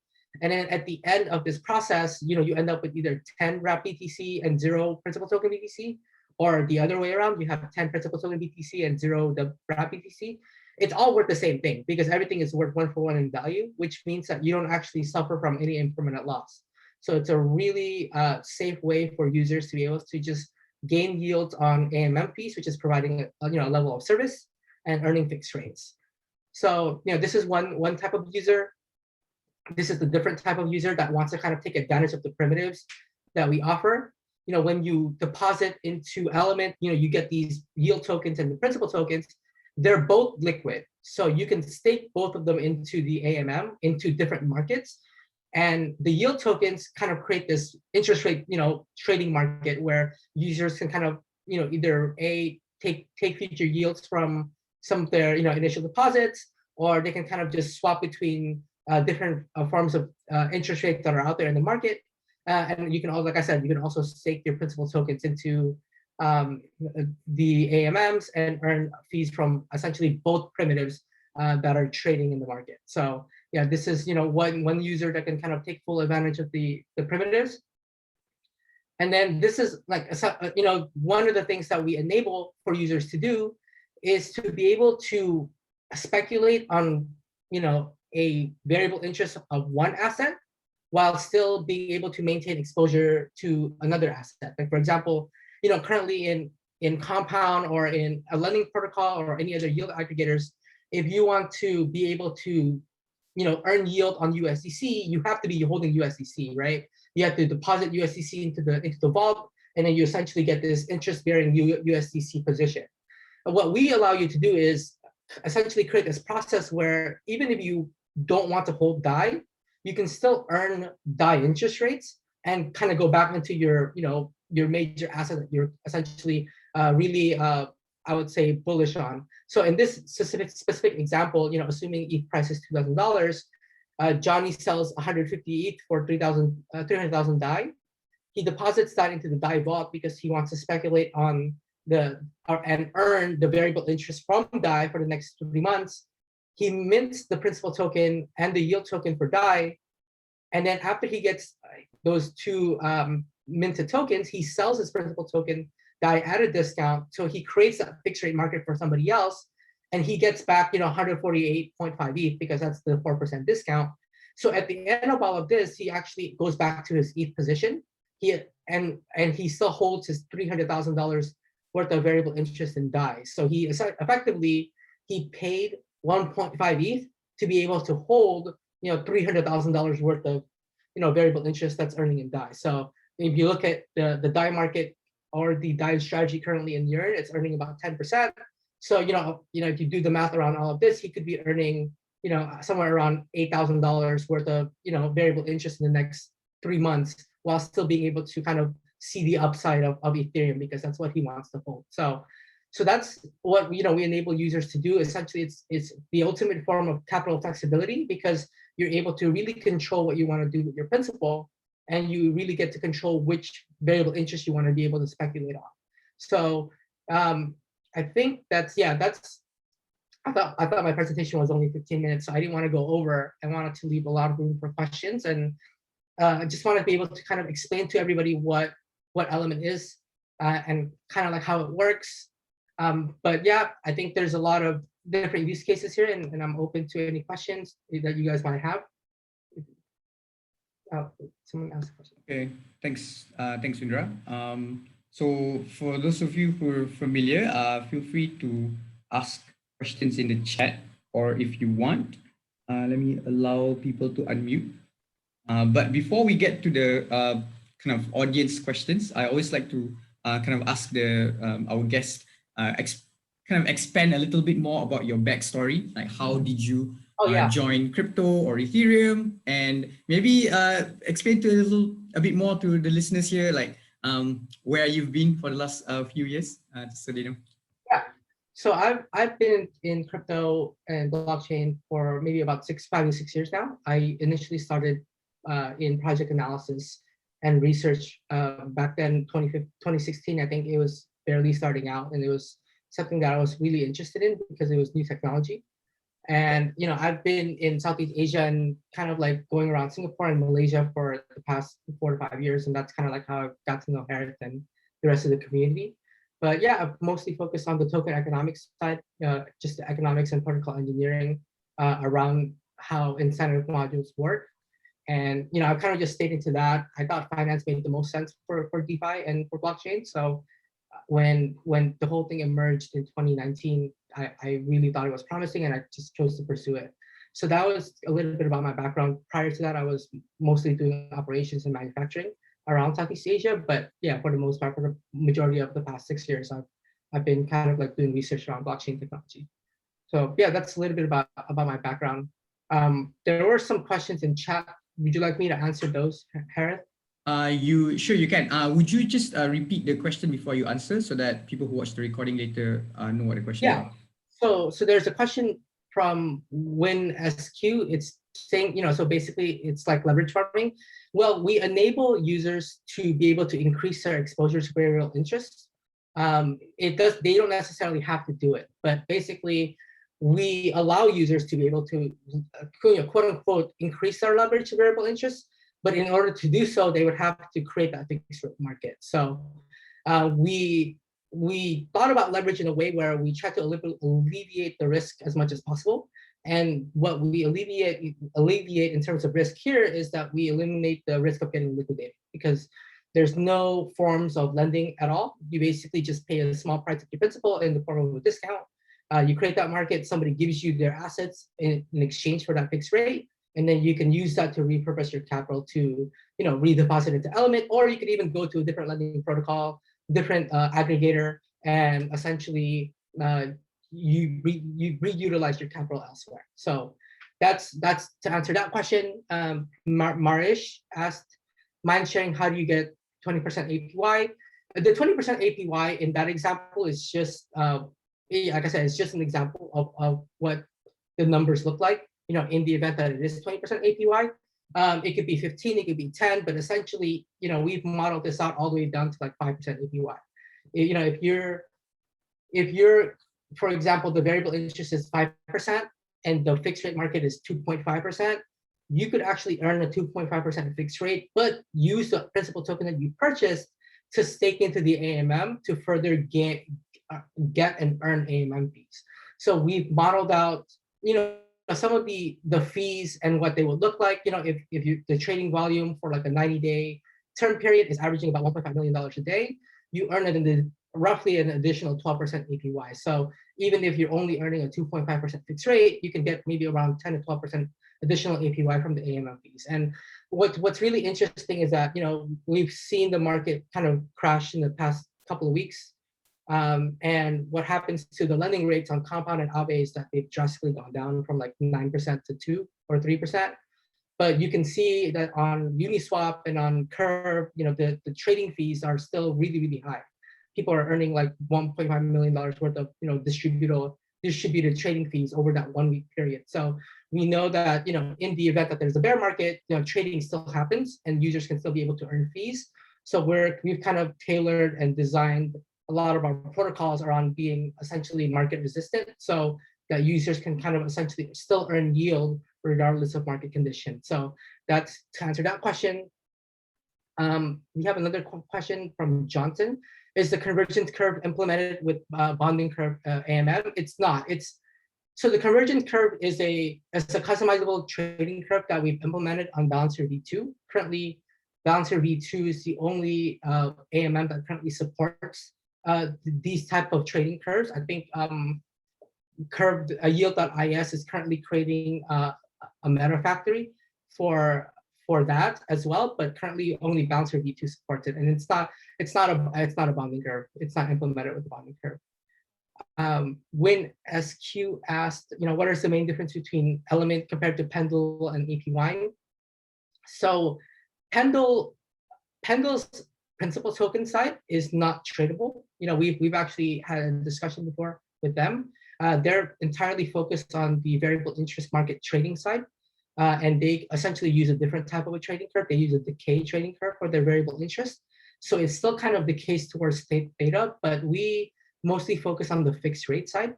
and then at the end of this process, you end up with either 10 wrap BTC and 0 principal token BTC, or the other way around, you have 10 principal token BTC and 0 the wrap BTC. It's all worth the same thing because everything is worth 1-for-1 in value, which means that you don't actually suffer from any impermanent loss. So it's a really safe way for users to be able to just gain yields on AMM fees, which is providing a level of service and earning fixed rates. So this is one type of user. This is the different type of user that wants to kind of take advantage of the primitives that we offer. When you deposit into Element, you get these yield tokens and the principal tokens. They're both liquid, so you can stake both of them into the AMM into different markets. And the yield tokens kind of create this interest rate, trading market where users can kind of, either take future yields from some of their, initial deposits, or they can kind of just swap between different forms of interest rates that are out there in the market. And you can also, like I said, you can also stake your principal tokens into the AMMs and earn fees from essentially both primitives that are trading in the market. So yeah, this is one user that can kind of take full advantage of the primitives. And then this is like one of the things that we enable for users to do is to be able to speculate on a variable interest of one asset while still being able to maintain exposure to another asset. Like for example, currently in Compound or in a lending protocol or any other yield aggregators, if you want to be able to earn yield on USDC, you have to be holding USDC, right? You have to deposit USDC into the vault, and then you essentially get this interest-bearing USDC position. And what we allow you to do is essentially create this process where even if you don't want to hold DAI, you can still earn DAI interest rates and kind of go back into your major asset that you're essentially really I would say bullish on. So in this specific example, assuming ETH price is $2,000, Johnny sells 150 ETH for 300,000 DAI. He deposits that into the DAI vault because he wants to speculate on and earn the variable interest from DAI for the next 3 months. He mints the principal token and the yield token for DAI, and then after he gets those two minted tokens, he sells his principal token DAI at a discount. So he creates that fixed rate market for somebody else, and he gets back 148.5 ETH because that's the 4% discount. So at the end of all of this, he actually goes back to his ETH position. And he still holds his $300,000 worth of variable interest in DAI. So he effectively paid 1.5 ETH to be able to hold $300,000 worth of variable interest that's earning in DAI. So if you look at the DAI market or the DAI strategy currently in Yearn, it's earning about 10%. So if you do the math around all of this, he could be earning somewhere around $8,000 worth of variable interest in the next 3 months, while still being able to kind of see the upside of Ethereum because that's what he wants to hold. So that's what we enable users to do. Essentially, it's the ultimate form of capital flexibility because you're able to really control what you want to do with your principal, and you really get to control which variable interest you want to be able to speculate on. So I think I thought my presentation was only 15 minutes, so I didn't want to go over. I wanted to leave a lot of room for questions, and I just wanted to be able to kind of explain to everybody what Element is and kind of like how it works. But yeah, I think there's a lot of different use cases here, and I'm open to any questions that you guys might have. Someone asked a question. Okay, thanks, Windra. So for those of you who are familiar, feel free to ask questions in the chat, or if you want, let me allow people to unmute. But before we get to the kind of audience questions, I always like to kind of ask our guest kind of expand a little bit more about your backstory. Like, how did you join crypto or Ethereum, and maybe explain a bit more to the listeners here, like where you've been for the last few years, just so they know. Yeah. So I've been in crypto and blockchain for maybe about 5 to 6 years now. I initially started in project analysis and research back then, 2016. I think it was barely starting out, and it was something that I was really interested in because it was new technology. And I've been in Southeast Asia and kind of like going around Singapore and Malaysia for the past 4 to 5 years, and that's kind of like how I got to know Harith and the rest of the community. But yeah, I've mostly focused on the token economics side, just the economics and protocol engineering around how incentive modules work. And I kind of just stayed into that. I thought finance made the most sense for DeFi and for blockchain. So when the whole thing emerged in 2019, I really thought it was promising, and I just chose to pursue it. So that was a little bit about my background. Prior to that, I was mostly doing operations and manufacturing around Southeast Asia. But yeah, for the most part, for the majority of the past 6 years, I've been kind of like doing research around blockchain technology. So yeah, that's a little bit about my background. There were some questions in chat. Would you like me to answer those, Harith? You can. Would you just repeat the question before you answer, so that people who watch the recording later know what the question is? So there's a question from WinSQ. It's saying, so basically it's like leverage farming. Well, we enable users to be able to increase their exposure to variable interest. They don't necessarily have to do it, but basically we allow users to be able to quote unquote increase their leverage to variable interest. But in order to do so, they would have to create that fixed rate market. So we thought about leverage in a way where we try to alleviate the risk as much as possible. And what we alleviate in terms of risk here is that we eliminate the risk of getting liquidated, because there's no forms of lending at all. You basically just pay a small price of your principal in the form of a discount. You create that market, somebody gives you their assets in exchange for that fixed rate. And then you can use that to repurpose your capital to, redeposit into Element, or you could even go to a different lending protocol, different aggregator, and essentially you reutilize your capital elsewhere. So that's to answer that question. Marish asked, mind sharing, how do you get 20% APY? The 20% APY in that example is just, like I said, it's just an example of what the numbers look like. In the event that it is 20% APY, it could be 15, it could be 10, but essentially, we've modeled this out all the way down to like 5% APY. If you're, for example, the variable interest is 5% and the fixed rate market is 2.5%, you could actually earn a 2.5% fixed rate, but use the principal token that you purchased to stake into the AMM to further get and earn AMM fees. So we've modeled out, some of the fees and what they would look like. If the trading volume for like a 90-day term period is averaging about $1.5 million a day, you earn it in roughly an additional 12% APY. So even if you're only earning a 2.5% fixed rate, you can get maybe around 10 to 12% additional APY from the AMM fees. And what's really interesting is that we've seen the market kind of crash in the past couple of weeks. And what happens to the lending rates on Compound and Aave is that they've drastically gone down from like 9% to 2 or 3%. But you can see that on Uniswap and on Curve, the trading fees are still really, really high. People are earning like $1.5 million worth of distributed trading fees over that 1 week period. So we know that in the event that there's a bear market, trading still happens and users can still be able to earn fees. So we've kind of tailored and designed a lot of our protocols around being essentially market resistant, so that users can kind of essentially still earn yield regardless of market condition. So that's to answer that question. We have another question from Johnson. Is the convergence curve implemented with bonding curve AMM? It's not. So the convergence curve is a customizable trading curve that we've implemented on Balancer V2. Currently, Balancer V2 is the only AMM that currently supports these type of trading curves. I think yield.is is currently creating a meta factory for that as well, but currently only Balancer V2 supports it, and it's not a bonding curve. It's not implemented with the bonding curve. When SQ asked, what is the main difference between Element compared to Pendle and APY? So Pendle's principal token side is not tradable. We've actually had a discussion before with them. They're entirely focused on the variable interest market trading side. And they essentially use a different type of a trading curve. They use a decay trading curve for their variable interest. So it's still kind of the case towards state beta, but we mostly focus on the fixed rate side,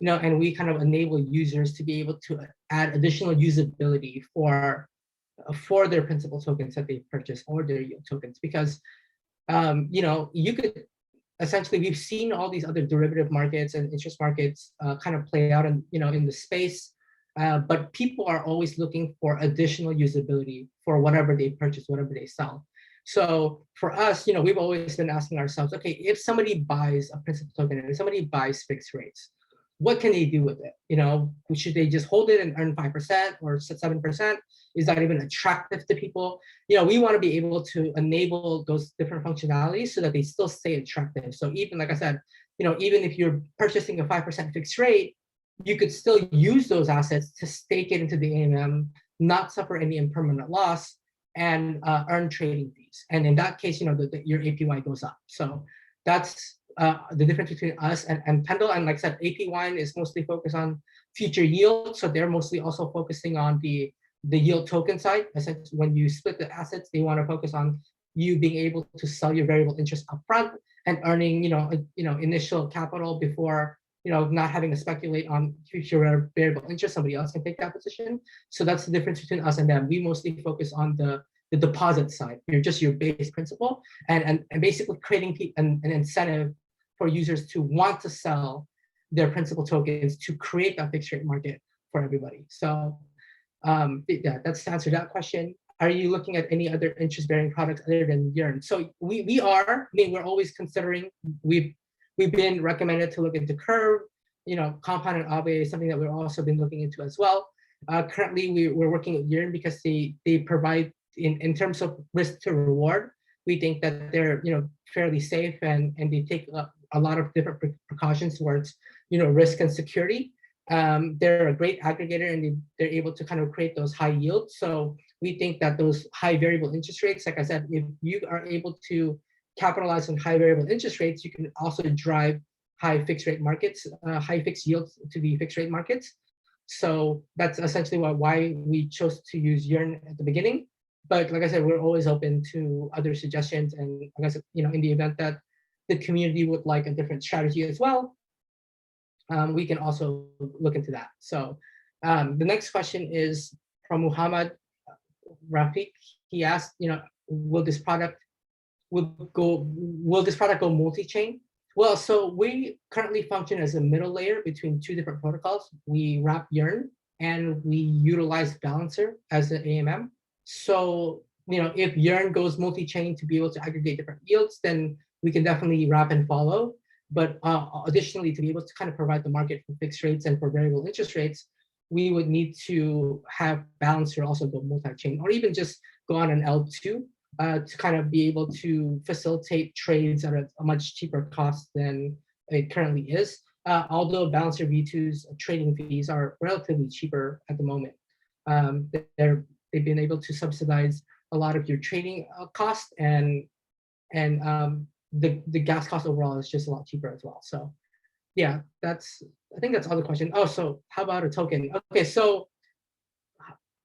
and we kind of enable users to be able to add additional usability for their principal tokens that they purchase or their yield tokens, because you could essentially, we've seen all these other derivative markets and interest markets kind of play out in the space. But people are always looking for additional usability for whatever they purchase, whatever they sell. So for us, we've always been asking ourselves, okay, if somebody buys a principal token and if somebody buys fixed rates, what can they do with it? Should they just hold it and earn 5% or 7%? Is that even attractive to people? We want to be able to enable those different functionalities so that they still stay attractive. So even, like I said, even if you're purchasing a 5% fixed rate, you could still use those assets to stake it into the AMM, not suffer any impermanent loss, and earn trading fees. And in that case, your APY goes up. So that's the difference between us and Pendle. And like I said, APY is mostly focused on future yield. So they're mostly also focusing on the yield token side. Essentially, when you split the assets, they want to focus on you being able to sell your variable interest upfront and earning, initial capital before, not having to speculate on future variable interest. Somebody else can take that position. So that's the difference between us and them. We mostly focus on the deposit side. You're just your base principal and basically creating an incentive for users to want to sell their principal tokens to create that fixed rate market for everybody. So yeah, that's to answer that question. Are you looking at any other interest-bearing products other than Yearn? So we are. We're always considering. We've been recommended to look into Curve, Compound and Aave is something that we've also been looking into as well. Currently, we're working with Yearn because they provide, in terms of risk to reward, we think that they're fairly safe and they take a lot of different precautions towards risk and security. They're a great aggregator and they're able to kind of create those high yields. So we think that those high variable interest rates, like I said, if you are able to capitalize on high variable interest rates, you can also drive high fixed rate markets, high fixed yields to the fixed rate markets. So that's essentially why we chose to use Yearn at the beginning. But like I said, we're always open to other suggestions. And like I said, in the event that the community would like a different strategy as well, we can also look into that. So the next question is from Muhammad Rafiq. He asked, will this product go multi-chain? Well, so we currently function as a middle layer between two different protocols. We wrap Yearn and we utilize Balancer as an AMM. So, if Yearn goes multi-chain to be able to aggregate different yields, then we can definitely wrap and follow. But additionally, to be able to kind of provide the market for fixed rates and for variable interest rates, we would need to have Balancer also go multi-chain, or even just go on an L2 to kind of be able to facilitate trades at a much cheaper cost than it currently is. Although Balancer V2's trading fees are relatively cheaper at the moment. They've been able to subsidize a lot of your trading costs, and the gas cost overall is just a lot cheaper as well. So yeah, I think that's all the question. Oh, so how about a token? Okay, so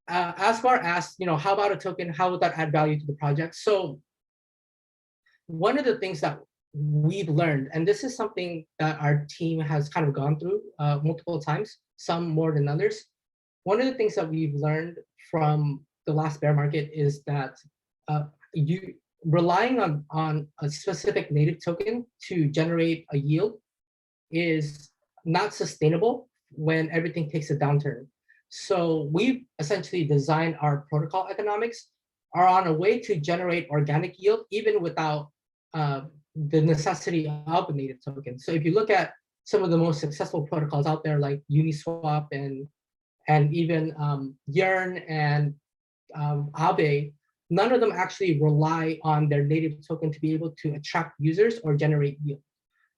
Asmar asked, how about a token? How would that add value to the project? So one of the things that we've learned, and this is something that our team has kind of gone through multiple times, some more than others. One of the things that we've learned from the last bear market is that you relying on a specific native token to generate a yield is not sustainable when everything takes a downturn. So we've essentially designed our protocol economics are on a way to generate organic yield even without the necessity of a native token. So if you look at some of the most successful protocols out there like Uniswap and even Yearn and Aave, none of them actually rely on their native token to be able to attract users or generate yield.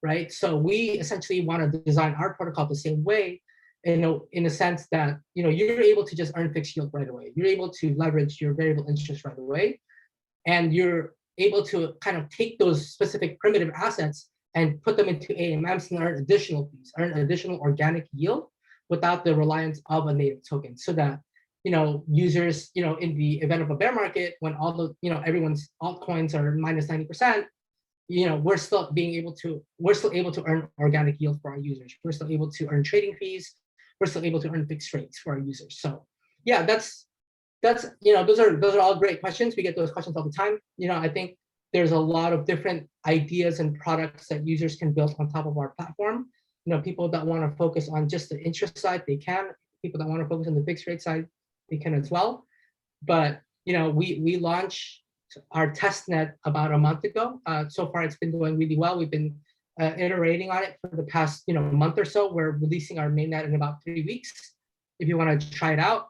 right? So we essentially want to design our protocol the same way, in a sense that you're able to just earn fixed yield right away. You're able to leverage your variable interest right away, and you're able to kind of take those specific primitive assets and put them into AMMs and earn additional fees, earn additional organic yield without the reliance of a native token, so that users, in the event of a bear market, when all the everyone's altcoins are minus 90%, we're still able to earn organic yield for our users. We're still able to earn trading fees. We're still able to earn fixed rates for our users. So yeah, that's those are all great questions. We get those questions all the time. I think there's a lot of different ideas and products that users can build on top of our platform. People that want to focus on just the interest side, they can. People that want to focus on the fixed rate side, they can as well. But we launched our testnet about a month ago. So far, it's been going really well. We've been iterating on it for the past month or so. We're releasing our mainnet in about 3 weeks. If you want to try it out,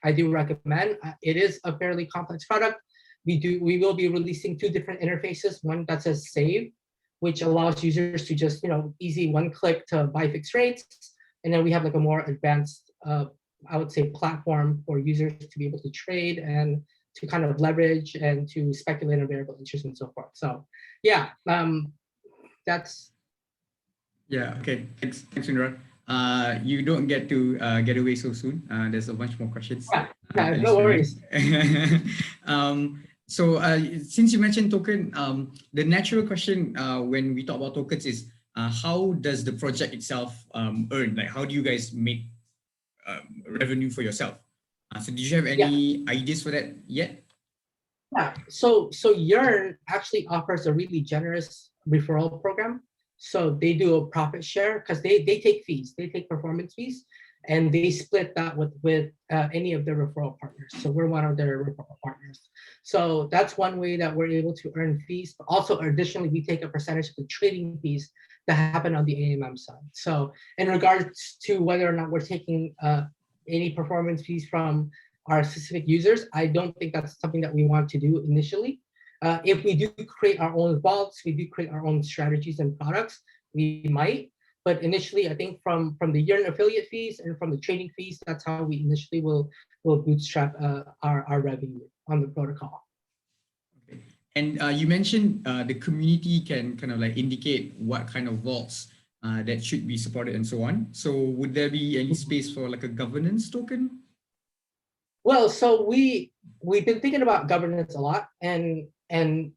I do recommend. It is a fairly complex product. We will be releasing 2 different interfaces. One that says save, which allows users to just easy one click to buy fixed rates, and then we have like a more advanced, I would say, platform for users to be able to trade and to kind of leverage and to speculate on variable interest and so forth. So yeah, that's. Yeah. Okay. Thanks, Windra. You don't get to get away so soon. There's a bunch more questions. Yeah, no worries. So since you mentioned token, the natural question when we talk about tokens is how does the project itself earn? Like, how do you guys make revenue for yourself? So do you have any ideas for that yet? Yeah. So Yearn actually offers a really generous referral program. So they do a profit share because they take fees, they take performance fees, and they split that with any of their referral partners. So we're one of their referral partners. So that's one way that we're able to earn fees. But also, additionally, we take a percentage of the trading fees that happen on the AMM side. So in regards to whether or not we're taking any performance fees from our specific users, I don't think that's something that we want to do initially. If we do create our own vaults, we do create our own strategies and products, we might. But initially, I think from the Yearn affiliate fees and from the trading fees, that's how we initially will bootstrap our revenue on the protocol. Okay. And you mentioned the community can kind of like indicate what kind of vaults that should be supported and so on. So would there be any space for like a governance token? Well, so we've been thinking about governance a lot, and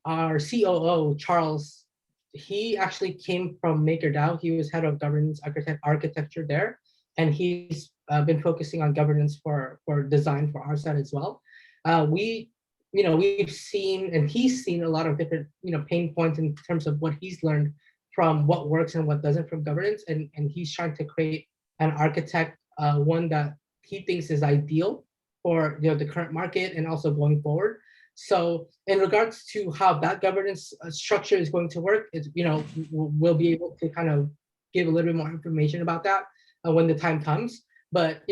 our COO, Charles, he actually came from MakerDAO. He was head of governance architecture there, and he's been focusing on governance for design for our side as well. We've seen, and he's seen a lot of different pain points in terms of what he's learned from what works and what doesn't from governance, and he's trying to create an architect, one that he thinks is ideal for the current market and also going forward. So in regards to how that governance structure is going to work, we'll be able to kind of give a little bit more information about that when the time comes. But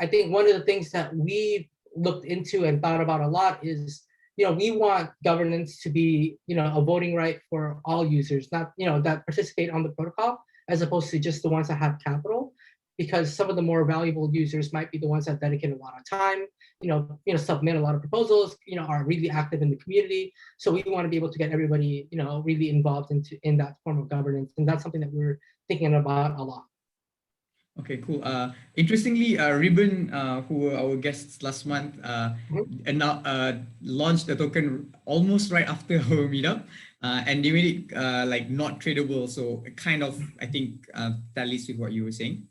I think one of the things that we've looked into and thought about a lot is we want governance to be a voting right for all users, not that participate on the protocol, as opposed to just the ones that have capital. Because some of the more valuable users might be the ones that dedicate a lot of time, submit a lot of proposals, are really active in the community. So we want to be able to get everybody, really involved in that form of governance, and that's something that we're thinking about a lot. Okay, cool. Interestingly, Ribbon, who were our guests last month, and now launched the token almost right after our meetup, and they made it like not tradable. So it kind of, I think, tallies with what you were saying.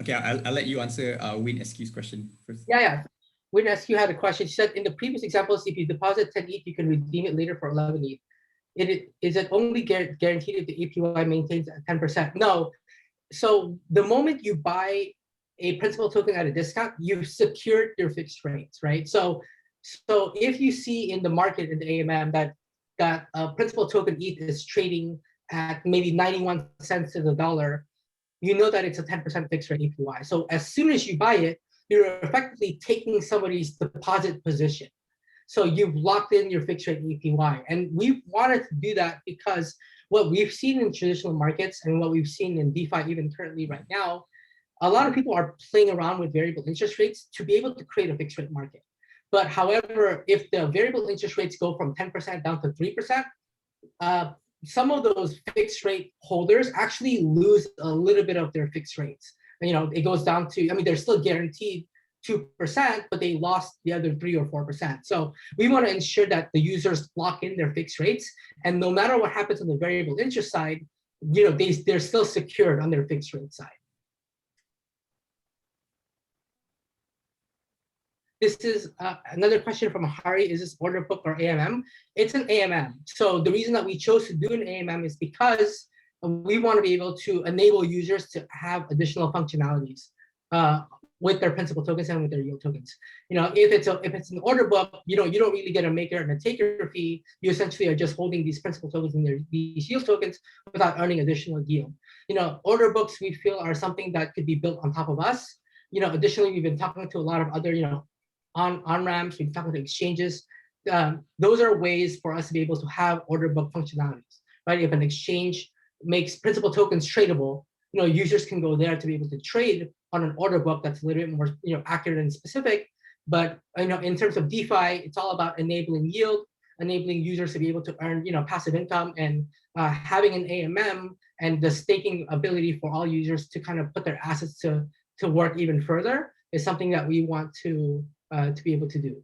Okay, I'll let you answer Win SQ's question first. Yeah. Win SQ had a question. She said, in the previous examples, if you deposit 10 ETH, you can redeem it later for 11 ETH. Is it only guaranteed if the APY maintains at 10%? No. So the moment you buy a principal token at a discount, you've secured your fixed rates, right? So if you see in the market in the AMM that principal token ETH is trading at maybe 91 cents to the dollar, you know that it's a 10% fixed rate APY. So as soon as you buy it, you're effectively taking somebody's deposit position. So you've locked in your fixed rate APY. And we wanted to do that because what we've seen in traditional markets and what we've seen in DeFi even currently right now, a lot of people are playing around with variable interest rates to be able to create a fixed rate market. But however, if the variable interest rates go from 10% down to 3%, some of those fixed rate holders actually lose a little bit of their fixed rates. You know, it goes down to, I mean, they're still guaranteed 2%, but they lost the other 3 or 4%. So we want to ensure that the users lock in their fixed rates, and no matter what happens on the variable interest side, you know, they're still secured on their fixed rate side. This is another question from Hari. Is this order book or AMM? It's an AMM. So the reason that we chose to do an AMM is because we want to be able to enable users to have additional functionalities with their principal tokens and with their yield tokens. You know, if it's an order book, you know, you don't really get a maker and a taker fee. You essentially are just holding these principal tokens and these yield tokens without earning additional yield. You know, order books we feel are something that could be built on top of us. You know, additionally, we've been talking to a lot of other, you know, on-ramps, we've talked to exchanges. Those are ways for us to be able to have order book functionalities, right? If an exchange makes principal tokens tradable, you know, users can go there to be able to trade on an order book that's a little bit more, you know, accurate and specific. But, you know, in terms of DeFi, it's all about enabling yield, enabling users to be able to earn, you know, passive income, and having an AMM and the staking ability for all users to kind of put their assets to work even further is something that we want to be able to do.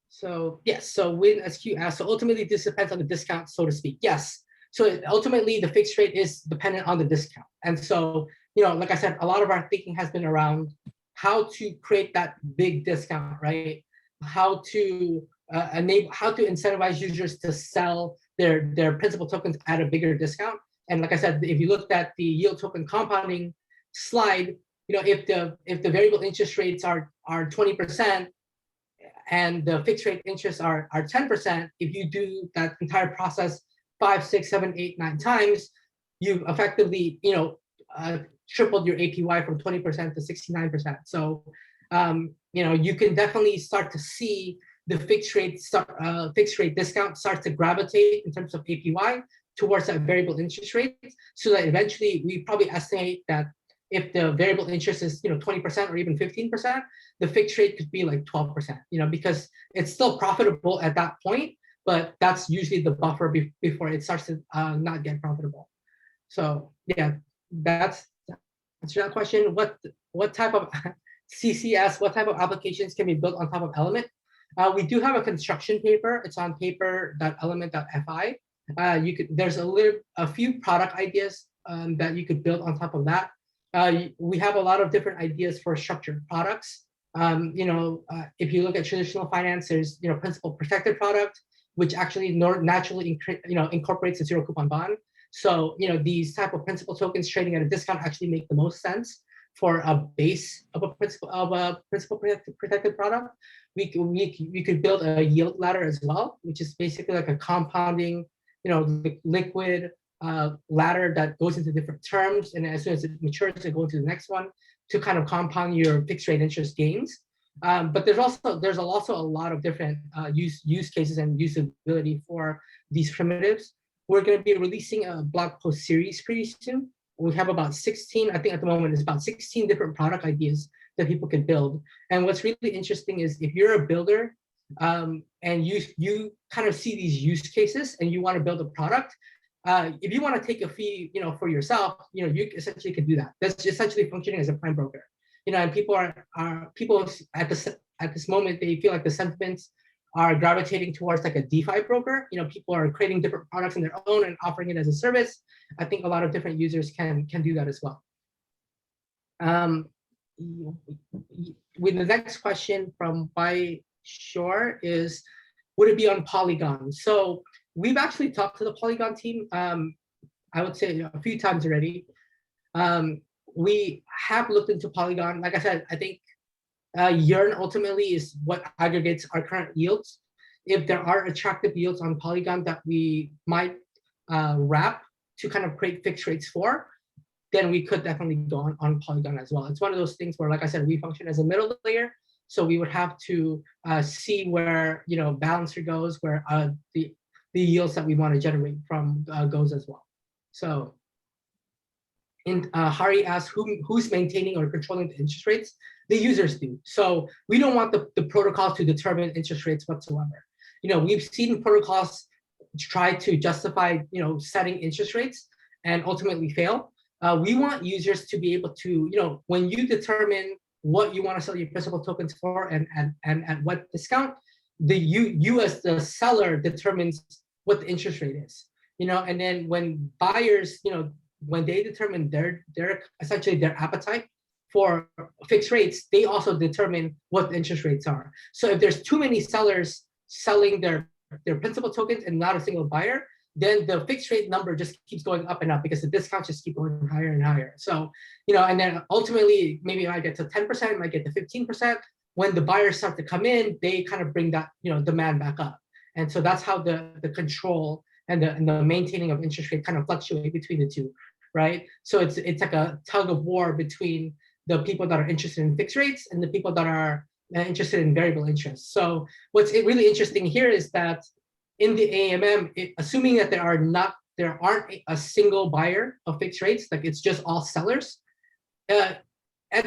So yes, so WinSQ asks, so ultimately this depends on the discount, so to speak. Yes, so ultimately the fixed rate is dependent on the discount. And so, you know, like I said, a lot of our thinking has been around how to create that big discount, right? How to how to incentivize users to sell their principal tokens at a bigger discount. And like I said, if you looked at the yield token compounding slide, you know, if the variable interest rates are 20% and the fixed rate interests are 10%, if you do that entire process 5, 6, 7, 8, 9 times, you've effectively, you know, tripled your APY from 20% to 69%. So, you know, you can definitely start to see the fixed rate discount starts to gravitate in terms of APY towards that variable interest rate, so that eventually we probably estimate that if the variable interest is, you know, 20% or even 15%, the fixed rate could be like 12%, you know, because it's still profitable at that point, but that's usually the buffer before it starts to not get profitable. So yeah, that's that question. What type of CCS, what type of applications can be built on top of Element? We do have a construction paper. It's on paper.element.fi. There's a few product ideas that you could build on top of that. We have a lot of different ideas for structured products. You know, if you look at traditional finance, there's, you know, principal protected product, which actually naturally, you know, incorporates a zero coupon bond. So, you know, these type of principal tokens trading at a discount actually make the most sense for a base of a principal protected product. We could build a yield ladder as well, which is basically like a compounding, you know, liquid ladder that goes into different terms, and as soon as it matures, it goes to the next one to kind of compound your fixed rate interest gains. But there's also a lot of different use cases and usability for these primitives. We're going to be releasing a blog post series pretty soon. We have about 16, I think at the moment it's about 16 different product ideas that people can build. And what's really interesting is if you're a builder and you kind of see these use cases and you want to build a product, if you want to take a fee, you know, for yourself, you know, you essentially can do that. That's essentially functioning as a prime broker. You know, and people at this moment, they feel like the sentiments are gravitating towards like a DeFi broker. You know, people are creating different products on their own and offering it as a service. I think a lot of different users can do that as well. With the next question from Bai Shore is, would it be on Polygon? So we've actually talked to the Polygon team, I would say a few times already. We have looked into Polygon. Like I said, I think Yearn ultimately is what aggregates our current yields. If there are attractive yields on Polygon that we might wrap to kind of create fixed rates for, then we could definitely go on Polygon as well. It's one of those things where, like I said, we function as a middle layer. So we would have to see where, you know, balancer goes, where the yields that we want to generate from goes as well. So Hari asked, who's maintaining or controlling the interest rates? The users do. So we don't want the protocol to determine interest rates whatsoever. You know, we've seen protocols try to justify, you know, setting interest rates and ultimately fail. We want users to be able to, you know, when you determine what you want to sell your principal tokens for and at what discount, you as the seller determines what the interest rate is. You know, and then when buyers, you know, when they determine their essentially their appetite for fixed rates, they also determine what the interest rates are. So if there's too many sellers selling their principal tokens and not a single buyer, then the fixed rate number just keeps going up and up because the discounts just keep going higher and higher. So, you know, and then ultimately maybe it might get to 10%, it might get to 15%. When the buyers start to come in, they kind of bring that, you know, demand back up. And so that's how the control and the maintaining of interest rate kind of fluctuate between the two, right? So it's like a tug of war between the people that are interested in fixed rates and the people that are interested in variable interest. So what's really interesting here is that in the AMM, assuming that there aren't a single buyer of fixed rates, like it's just all sellers, at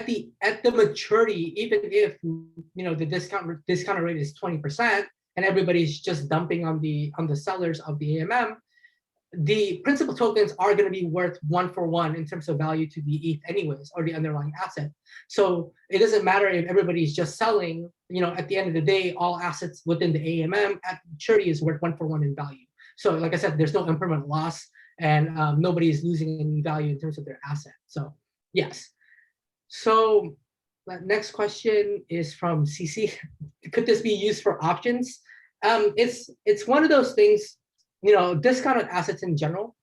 the maturity, even if, you know, the discount rate is 20% and everybody's just dumping on the sellers of the AMM, the principal tokens are going to be worth 1-for-1 in terms of value to the ETH anyways, or the underlying asset. So it doesn't matter if everybody's just selling, you know, at the end of the day, all assets within the AMM at maturity is worth 1-for-1 in value. So like I said, there's no impermanent loss and nobody is losing any value in terms of their asset. So yes. So next question is from CC. Could this be used for options? It's one of those things. You know, discounted assets in general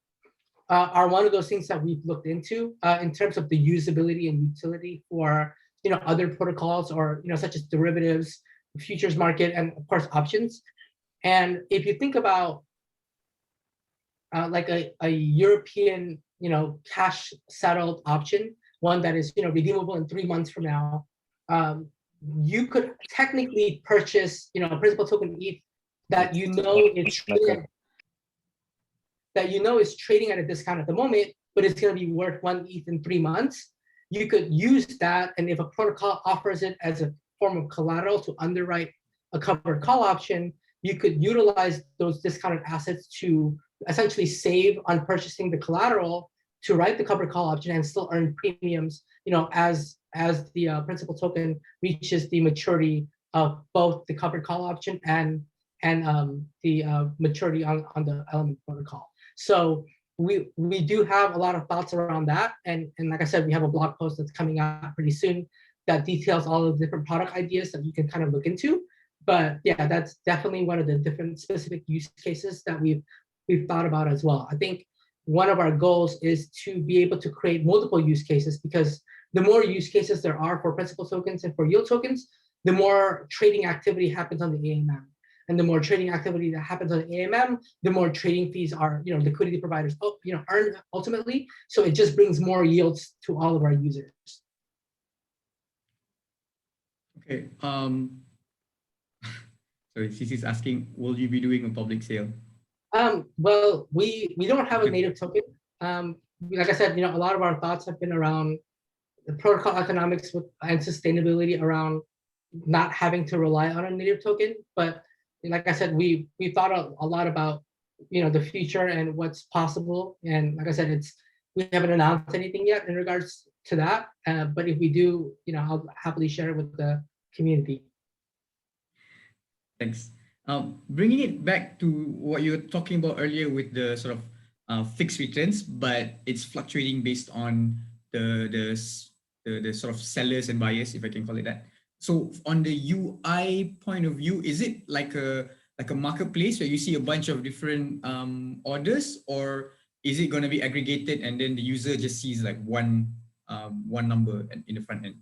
are one of those things that we've looked into in terms of the usability and utility for, you know, other protocols or, you know, such as derivatives, futures market, and of course options. And if you think about like a European, you know, cash settled option, one that is, you know, redeemable in 3 months from now, you could technically purchase, you know, a principal token ETH that you know is trading at a discount at the moment, but it's going to be worth 1 ETH in 3 months. You could use that, and if a protocol offers it as a form of collateral to underwrite a covered call option, you could utilize those discounted assets to essentially save on purchasing the collateral to write the covered call option and still earn premiums, you know, as the principal token reaches the maturity of both the covered call option and the maturity on the Element protocol. So we do have a lot of thoughts around that, and like I said, we have a blog post that's coming out pretty soon that details all of the different product ideas that you can kind of look into. But yeah, that's definitely one of the different specific use cases that we've thought about as well. I think one of our goals is to be able to create multiple use cases, because the more use cases there are for principal tokens and for yield tokens, the more trading activity happens on the AMM. And the more trading activity that happens on AMM, the more trading fees are, you know, liquidity providers, you know, earn ultimately. So it just brings more yields to all of our users. Okay. Sorry, CC is asking, will you be doing a public sale? Well, we don't have a native token. Like I said, you know, a lot of our thoughts have been around the protocol economics and sustainability around not having to rely on a native token, but like I said, we thought a lot about, you know, the future and what's possible. And like I said, we haven't announced anything yet in regards to that. But if we do, you know, I'll happily share it with the community. Thanks. Bringing it back to what you were talking about earlier with the sort of fixed returns, but it's fluctuating based on the sort of sellers and buyers, if I can call it that. So on the UI point of view, is it like a marketplace where you see a bunch of different orders, or is it going to be aggregated and then the user just sees like one number in the front end?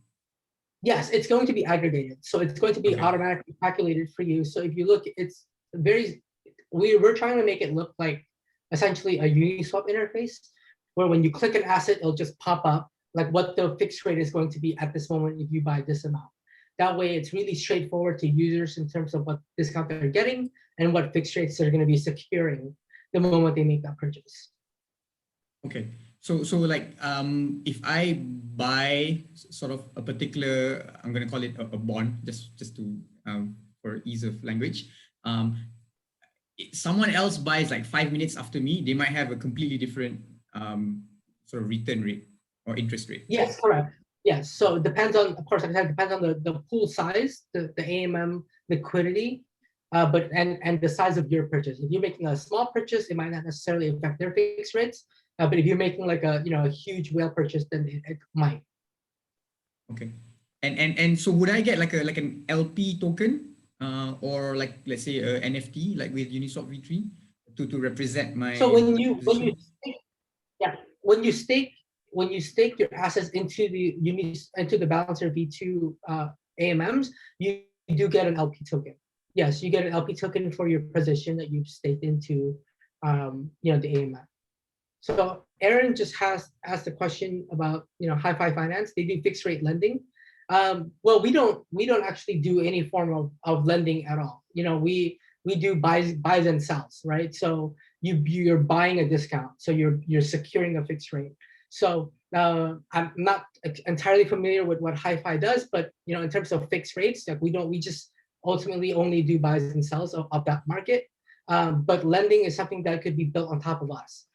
Yes, it's going to be aggregated. So it's going to be automatically calculated for you. So if you look, it's we're trying to make it look like essentially a Uniswap interface, where when you click an asset, it'll just pop up like what the fixed rate is going to be at this moment if you buy this amount. That way, it's really straightforward to users in terms of what discount they're getting and what fixed rates they're going to be securing the moment they make that purchase. Okay. So like if I buy sort of a particular, I'm going to call it a bond, just to for ease of language. Someone else buys like 5 minutes after me, they might have a completely different sort of return rate or interest rate. Yes, correct. Yes. So it depends on, of course, like I said, it depends on the pool size, the AMM liquidity, but and the size of your purchase. If you're making a small purchase, it might not necessarily affect their fixed rates. But if you're making like a a huge whale purchase, then it might. Okay. And so would I get like an LP token or like let's say a NFT like with Uniswap V3 to represent my. So when you stake, yeah, when you stake your assets into the Balancer V2 AMMs, you do get an LP token. Yes, you get an LP token for your position that you've staked into the AMM. So Aaron just asked a question about Hi-Fi Finance. They do fixed rate lending. Well, we don't actually do any form of lending at all. We do buys and sells, right? So you're buying a discount, so you're securing a fixed rate. So I'm not entirely familiar with what Hi-Fi does, but in terms of fixed rates, like we just ultimately only do buys and sells of that market. But lending is something that could be built on top of us,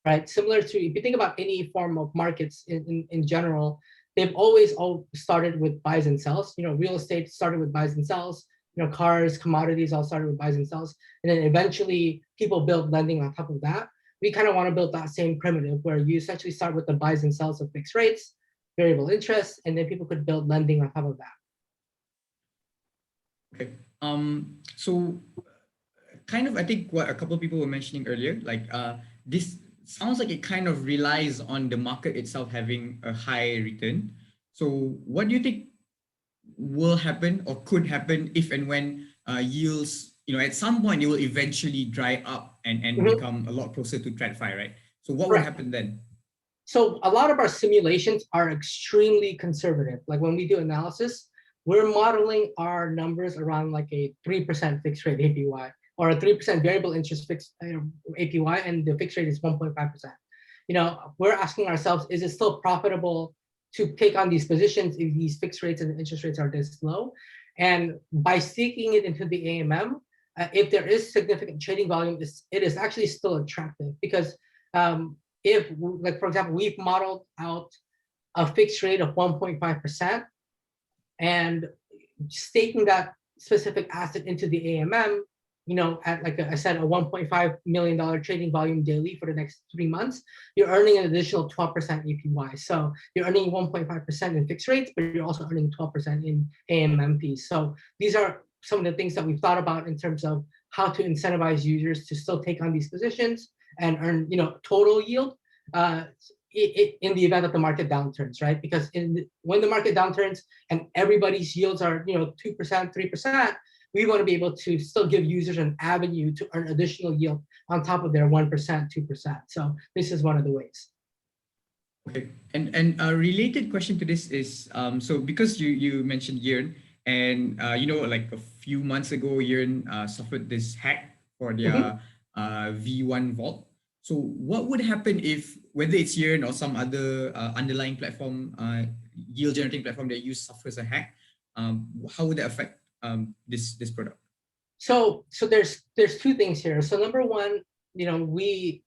right? Similar to if you think about any form of markets in general, they've always all started with buys and sells. Real estate started with buys and sells. Cars, commodities all started with buys and sells, and then eventually people build lending on top of that. We kind of want to build that same primitive where you essentially start with the buys and sells of fixed rates, variable interest, and then people could build lending on top of that. Okay. So kind of, I think what a couple of people were mentioning earlier, like this sounds like it kind of relies on the market itself having a high return. So what do you think will happen or could happen if and when yields, at some point it will eventually dry up and become a lot closer to TradFi, right? So what would happen then? So a lot of our simulations are extremely conservative. Like when we do analysis, we're modeling our numbers around like a 3% fixed rate APY or a 3% variable interest fixed APY, and the fixed rate is 1.5%. We're asking ourselves, is it still profitable to take on these positions if these fixed rates and interest rates are this low? And by staking it into the AMM, if there is significant trading volume, it is actually still attractive because if, like for example, we've modeled out a fixed rate of 1.5% and staking that specific asset into the AMM, at like I said, a $1.5 million trading volume daily for the next 3 months, you're earning an additional 12% APY. So you're earning 1.5% in fixed rates, but you're also earning 12% in AMM fees. So these are some of the things that we've thought about in terms of how to incentivize users to still take on these positions and earn, total yield in the event that the market downturns, right? Because when the market downturns and everybody's yields are, 2%, 3%, we want to be able to still give users an avenue to earn additional yield on top of their 1%, 2%. So this is one of the ways. Okay, and a related question to this is, so because you mentioned Yearn, and like a few months ago, Yearn suffered this hack for their V1 vault. So what would happen if, whether it's Yearn or some other underlying platform, yield generating platform that you suffers a hack? How would that affect this product? So there's two things here. So number one, we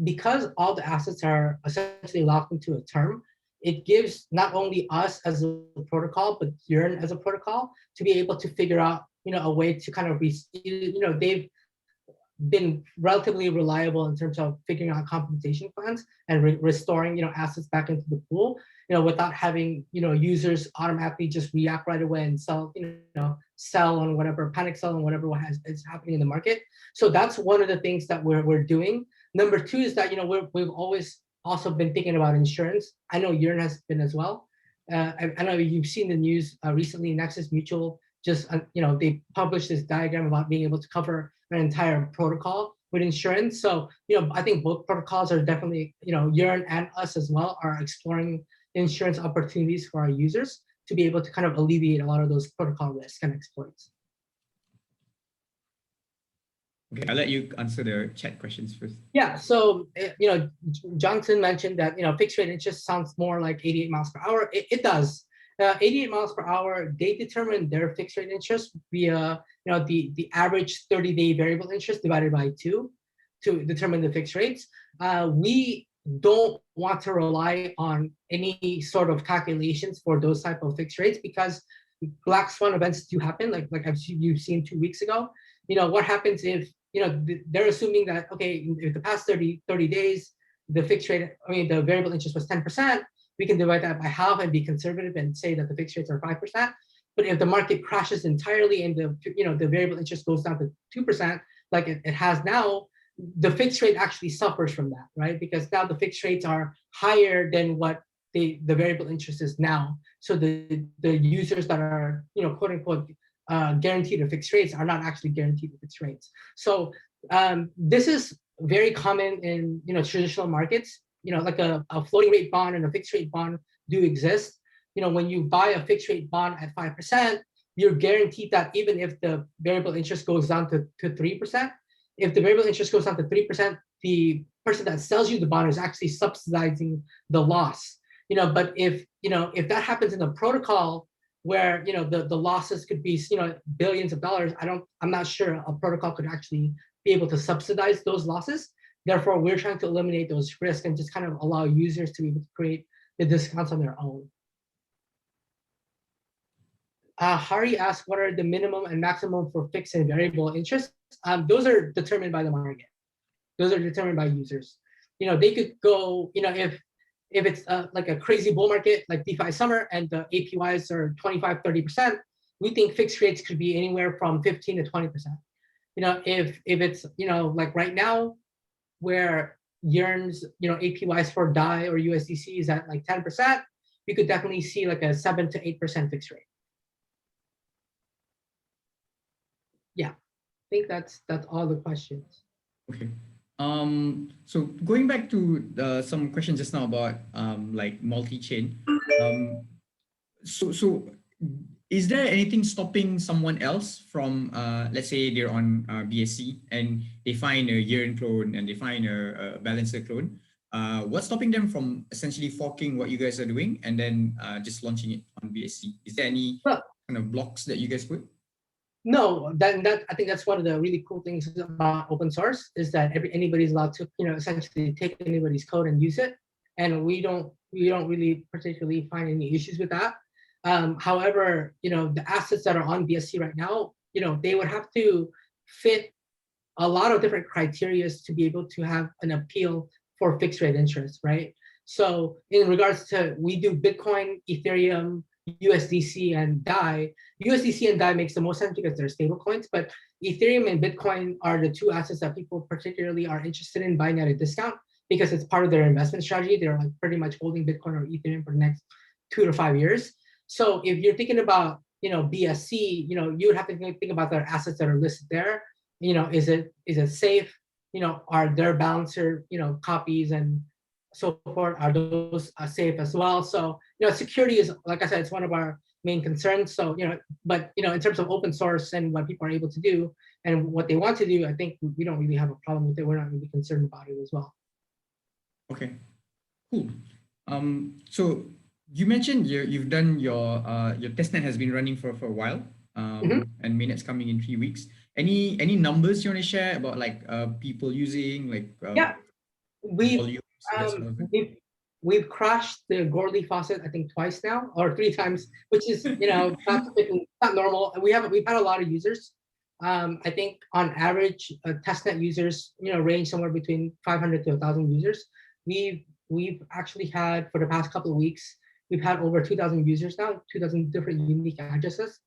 because all the assets are essentially locked into a term, it gives not only us as a protocol, but Yearn as a protocol to be able to figure out, a way to kind of they've been relatively reliable in terms of figuring out compensation plans and restoring, assets back into the pool, without having, users automatically just react right away and sell, sell on whatever, panic sell on whatever is happening in the market. So that's one of the things that we're doing. Number two is that, we've always also been thinking about insurance. I know Yearn has been as well. I know you've seen the news recently, Nexus Mutual just, they published this diagram about being able to cover an entire protocol with insurance. So, I think both protocols are definitely, Yearn and us as well are exploring insurance opportunities for our users to be able to kind of alleviate a lot of those protocol risks and exploits. Okay, I'll let you answer the chat questions first. Yeah, so Johnson mentioned that fixed rate interest sounds more like 88 miles per hour. It does. 88 miles per hour. They determine their fixed rate interest via the average 30-day variable interest divided by 2 to determine the fixed rates. We don't want to rely on any sort of calculations for those type of fixed rates because black swan events do happen, like you've seen 2 weeks ago. What happens if they're assuming that, okay, if the past 30 days, the fixed rate, the variable interest was 10%, we can divide that by half and be conservative and say that the fixed rates are 5%. But if the market crashes entirely and the variable interest goes down to 2%, like it has now, the fixed rate actually suffers from that, right? Because now the fixed rates are higher than what the variable interest is now. So the users that are, quote unquote, guaranteed or fixed rates are not actually guaranteed fixed rates. So this is very common in traditional markets. Like a floating rate bond and a fixed rate bond do exist. When you buy a fixed rate bond at 5%, you're guaranteed that even if the variable interest goes down to 3%, if the variable interest goes down to 3%, the person that sells you the bond is actually subsidizing the loss. But if that happens in a protocol where the losses could be billions of dollars, I'm not sure a protocol could actually be able to subsidize those losses. Therefore, we're trying to eliminate those risks and just kind of allow users to be able to create the discounts on their own. Hari asked, what are the minimum and maximum for fixed and variable interest? Those are determined by the market. Those are determined by users. They could go, if it's like a crazy bull market like DeFi summer and the APYs are 25-30%, we think fixed rates could be anywhere from 15 to 20%. If it's like right now, where Yearn's APYs for DAI or USDC is at like 10%, we could definitely see like a 7 to 8% fixed rate. Yeah, I think that's all the questions. Okay. So going back to some questions just now about like multi-chain. So is there anything stopping someone else from let's say they're on BSC and they find a Yearn clone and they find a Balancer clone? What's stopping them from essentially forking what you guys are doing and then just launching it on BSC? Is there any kind of blocks that you guys put? No, that I think that's one of the really cool things about open source is that anybody's allowed to essentially take anybody's code and use it, and we don't really particularly find any issues with that. However, the assets that are on BSC right now, they would have to fit a lot of different criteria to be able to have an appeal for fixed rate interest, right? So in regards to, we do Bitcoin, Ethereum, USDC, and DAI. USDC and DAI makes the most sense because they're stable coins, but Ethereum and Bitcoin are the two assets that people particularly are interested in buying at a discount because it's part of their investment strategy. They're like pretty much holding Bitcoin or Ethereum for the next 2 to 5 years. So if you're thinking about, BSC, you would have to think about their assets that are listed there. Is it safe? Are their balancer, copies and so forth, are those safe as well? So, security is, like I said, it's one of our main concerns. So, but, in terms of open source and what people are able to do and what they want to do, I think we don't really have a problem with it. We're not really concerned about it as well. Okay, cool. So you mentioned you've done your testnet has been running for a while, and mainnet's coming in 3 weeks. Any numbers you want to share about like people using like volumes? We've crashed the Gorley faucet, I think twice now, or 3 times, which is not normal. We've had a lot of users. I think on average, testnet users range somewhere between 500 to 1,000 users. We've actually had, for the past couple of weeks, we've had over 2,000 users now, 2,000 different unique addresses.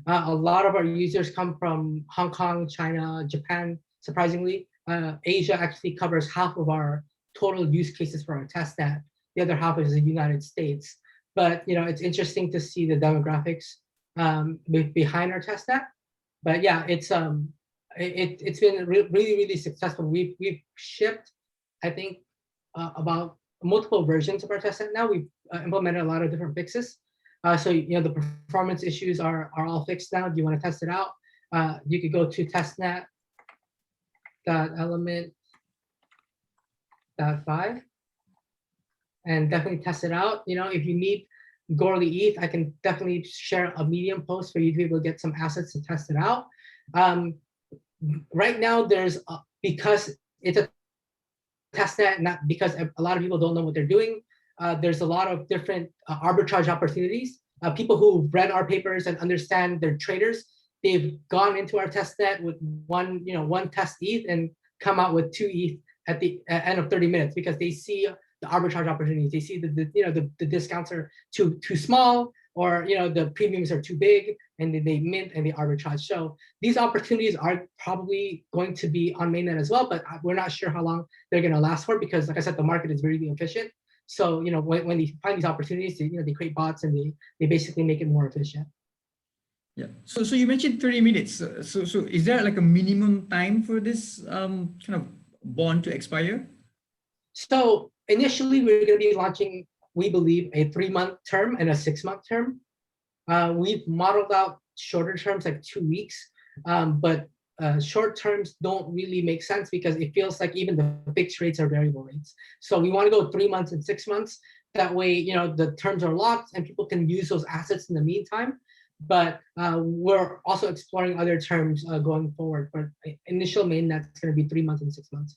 A lot of our users come from Hong Kong, China, Japan, surprisingly. Asia actually covers half of our total use cases for our testnet. The other half is the United States. But it's interesting to see the demographics behind our testnet. But yeah, it's been really successful. We've shipped, I think, about multiple versions of our testnet now. We've implemented a lot of different fixes. So the performance issues are all fixed now. Do you want to test it out? You could go to testnet.element.5 and definitely test it out. If you need Gorley ETH, I can definitely share a Medium post for you to be able to get some assets to test it out. Right now, there's because it's a testnet, not because a lot of people don't know what they're doing. There's a lot of different arbitrage opportunities. People who've read our papers and understand they're traders, they've gone into our testnet with one test ETH and come out with 2 ETH at the end of 30 minutes because they see the arbitrage opportunities. They see the discounts are too small, or the premiums are too big, and then they mint and they arbitrage. So these opportunities are probably going to be on mainnet as well, but we're not sure how long they're going to last for because, like I said, the market is really efficient. So when they find these opportunities, they create bots and they basically make it more efficient. Yeah. So you mentioned 30 minutes. So is there like a minimum time for this kind of bond to expire? So initially, we're going to be launching, we believe, a 3-month term and a 6-month term. We've modeled out shorter terms, like 2 weeks, but short terms don't really make sense because it feels like even the fixed rates are variable rates. So we want to go 3 months and 6 months. That way, the terms are locked and people can use those assets in the meantime. But we're also exploring other terms going forward. But initial mainnet's going to be 3 months and 6 months.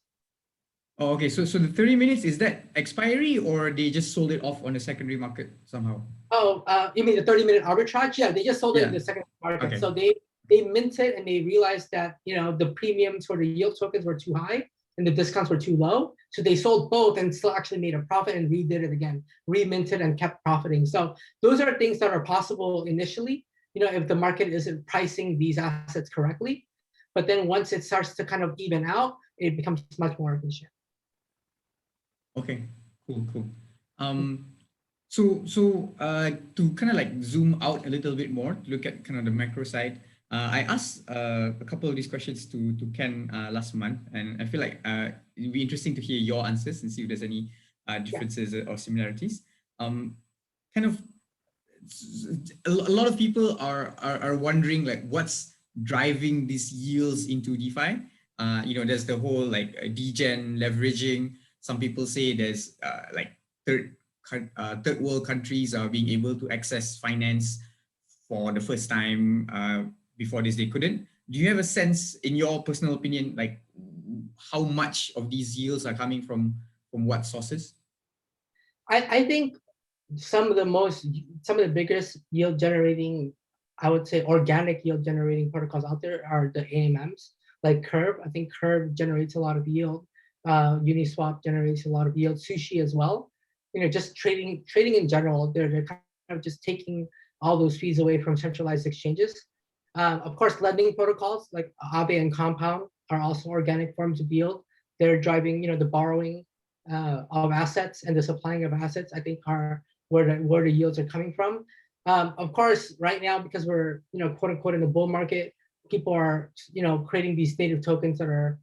Oh, okay. So the 30 minutes, is that expiry or they just sold it off on the secondary market somehow? Oh, you mean the 30-minute arbitrage? Yeah, they just sold it in the secondary market. Okay. So they minted and they realized that the premiums for the yield tokens were too high and the discounts were too low. So they sold both and still actually made a profit and redid it again, reminted and kept profiting. So those are things that are possible initially, if the market isn't pricing these assets correctly. But then once it starts to kind of even out, it becomes much more efficient. Okay, cool. So to kind of like zoom out a little bit more, to look at kind of the macro side, I asked a couple of these questions to Ken last month, and I feel like it'd be interesting to hear your answers and see if there's any differences or similarities. Kind of, a lot of people are wondering like what's driving these yields into DeFi. There's the whole like degen leveraging. Some people say there's like third world countries are being able to access finance for the first time. Before this, they couldn't. Do you have a sense, in your personal opinion, like how much of these yields are coming from what sources? I think some of the biggest yield generating, I would say organic yield generating protocols out there are the AMMs, like Curve. I think Curve generates a lot of yield. Uniswap generates a lot of yield. Sushi as well. Just trading in general, they're kind of just taking all those fees away from centralized exchanges. Of course, lending protocols like Aave and Compound are also organic forms of yield. They're driving, the borrowing of assets and the supplying of assets, I think, are where the yields are coming from. Of course, right now, because we're, quote unquote, in the bull market, people are, creating these native tokens that are,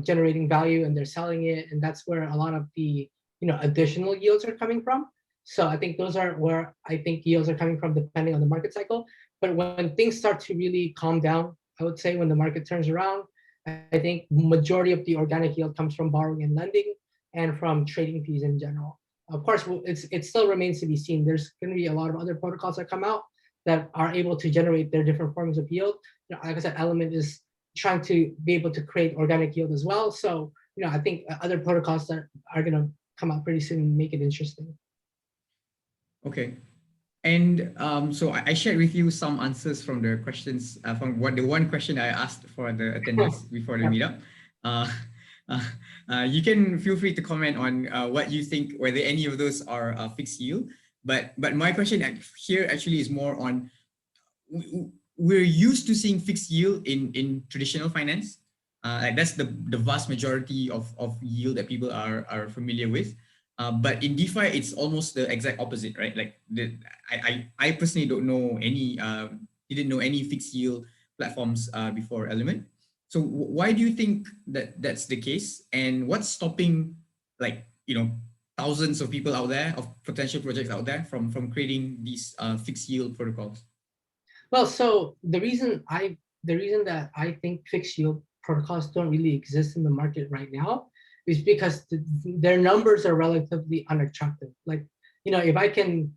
generating value and they're selling it. And that's where a lot of the, additional yields are coming from. So I think those are where I think yields are coming from, depending on the market cycle. But when things start to really calm down, I would say when the market turns around, I think majority of the organic yield comes from borrowing and lending and from trading fees in general. Of course, it still remains to be seen. There's going to be a lot of other protocols that come out that are able to generate their different forms of yield. Like I said, Element is trying to be able to create organic yield as well. So, I think other protocols that are going to come out pretty soon and make it interesting. Okay. And so I shared with you some answers from the questions, from the one question I asked for the attendees before the meetup. You can feel free to comment on what you think, whether any of those are fixed yield. But my question here actually is more on, we're used to seeing fixed yield in traditional finance. Like that's the vast majority of yield that people are familiar with. But in DeFi, it's almost the exact opposite, right? Like I personally didn't know any fixed yield platforms before Element. So why do you think that that's the case? And what's stopping, like, thousands of people out there, of potential projects out there, from creating these fixed yield protocols? Well, so the reason that I think fixed yield protocols don't really exist in the market right now is because their numbers are relatively unattractive. Like, if I can,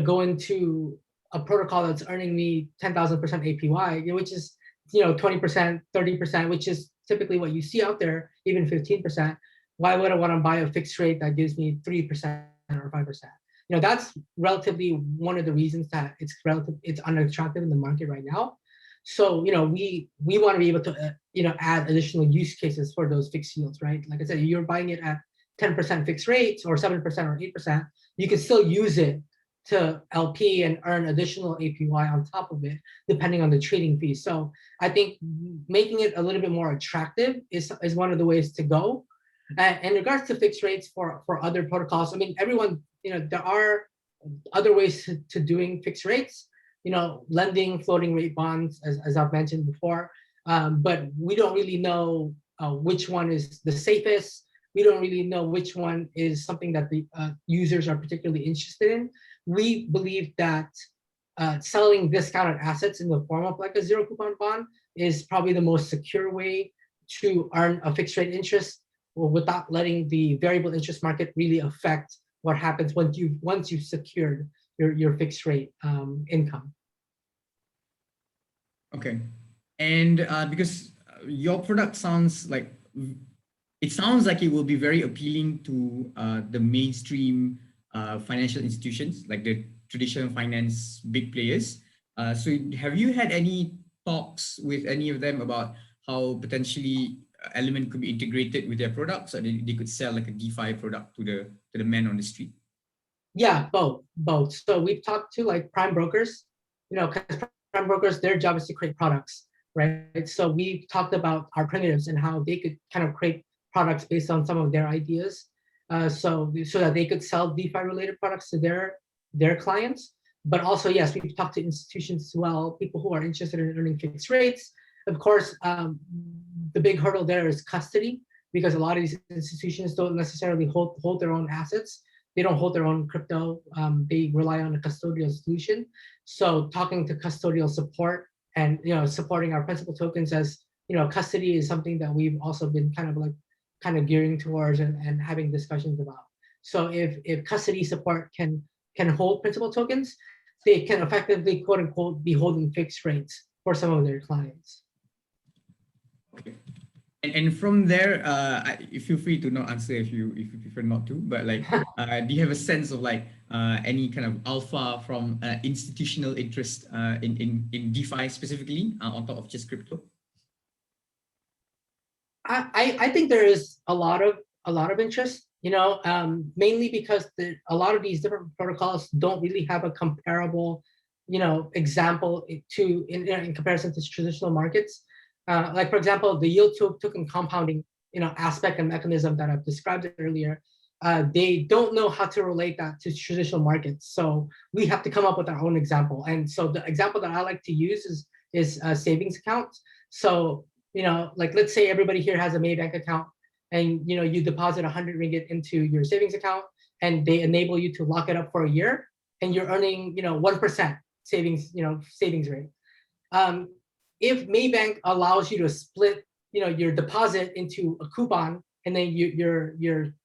go into a protocol that's earning me 10,000% APY, which is, 20%, 30%, which is typically what you see out there, even 15%. Why would I want to buy a fixed rate that gives me 3% or 5%? That's relatively one of the reasons that it's unattractive in the market right now. So, we want to be able to, add additional use cases for those fixed yields, right? Like I said, you're buying it at 10% fixed rates or 7% or 8%, you can still use it to LP and earn additional APY on top of it, depending on the trading fee. So I think making it a little bit more attractive is one of the ways to go. In regards to fixed rates for other protocols, I mean, everyone, there are other ways to doing fixed rates, lending floating rate bonds, as I've mentioned before. But we don't really know which one is the safest. We don't really know which one is something that the users are particularly interested in. We believe that selling discounted assets in the form of like a zero coupon bond is probably the most secure way to earn a fixed rate interest, without letting the variable interest market really affect what happens once you've secured your fixed rate income. Okay, and because your product sounds like it will be very appealing to the mainstream financial institutions, like the traditional finance big players. So have you had any talks with any of them about how potentially Element could be integrated with their products, so they could sell like a DeFi product to the man on the street? Yeah, both. So we've talked to like prime brokers, because prime brokers, their job is to create products, right? So we've talked about our primitives and how they could kind of create products based on some of their ideas, so that they could sell DeFi related products to their clients. But also, yes, we've talked to institutions as well, people who are interested in earning fixed rates. Of course, the big hurdle there is custody, because a lot of these institutions don't necessarily hold their own assets. They don't hold their own crypto. They rely on a custodial solution. So talking to custodial support and supporting our principal tokens as custody is something that we've also been kind of gearing towards and having discussions about. So if custody support can hold principal tokens, they can effectively, quote unquote, be holding fixed rates for some of their clients. Okay. And from there, you feel free to not answer if you prefer not to, but like, do you have a sense of like any kind of alpha from institutional interest in DeFi specifically, on top of just crypto? I think there is a lot of interest, mainly because a lot of these different protocols don't really have a comparable, example in comparison to traditional markets. Like for example, the yield token compounding, aspect and mechanism that I've described earlier, they don't know how to relate that to traditional markets. So we have to come up with our own example. And so the example that I like to use is a savings account. So, like let's say everybody here has a Maybank account, and you deposit 100 ringgit into your savings account, and they enable you to lock it up for a year, and you're earning 1% savings rate. If Maybank allows you to split, your deposit into a coupon, and then your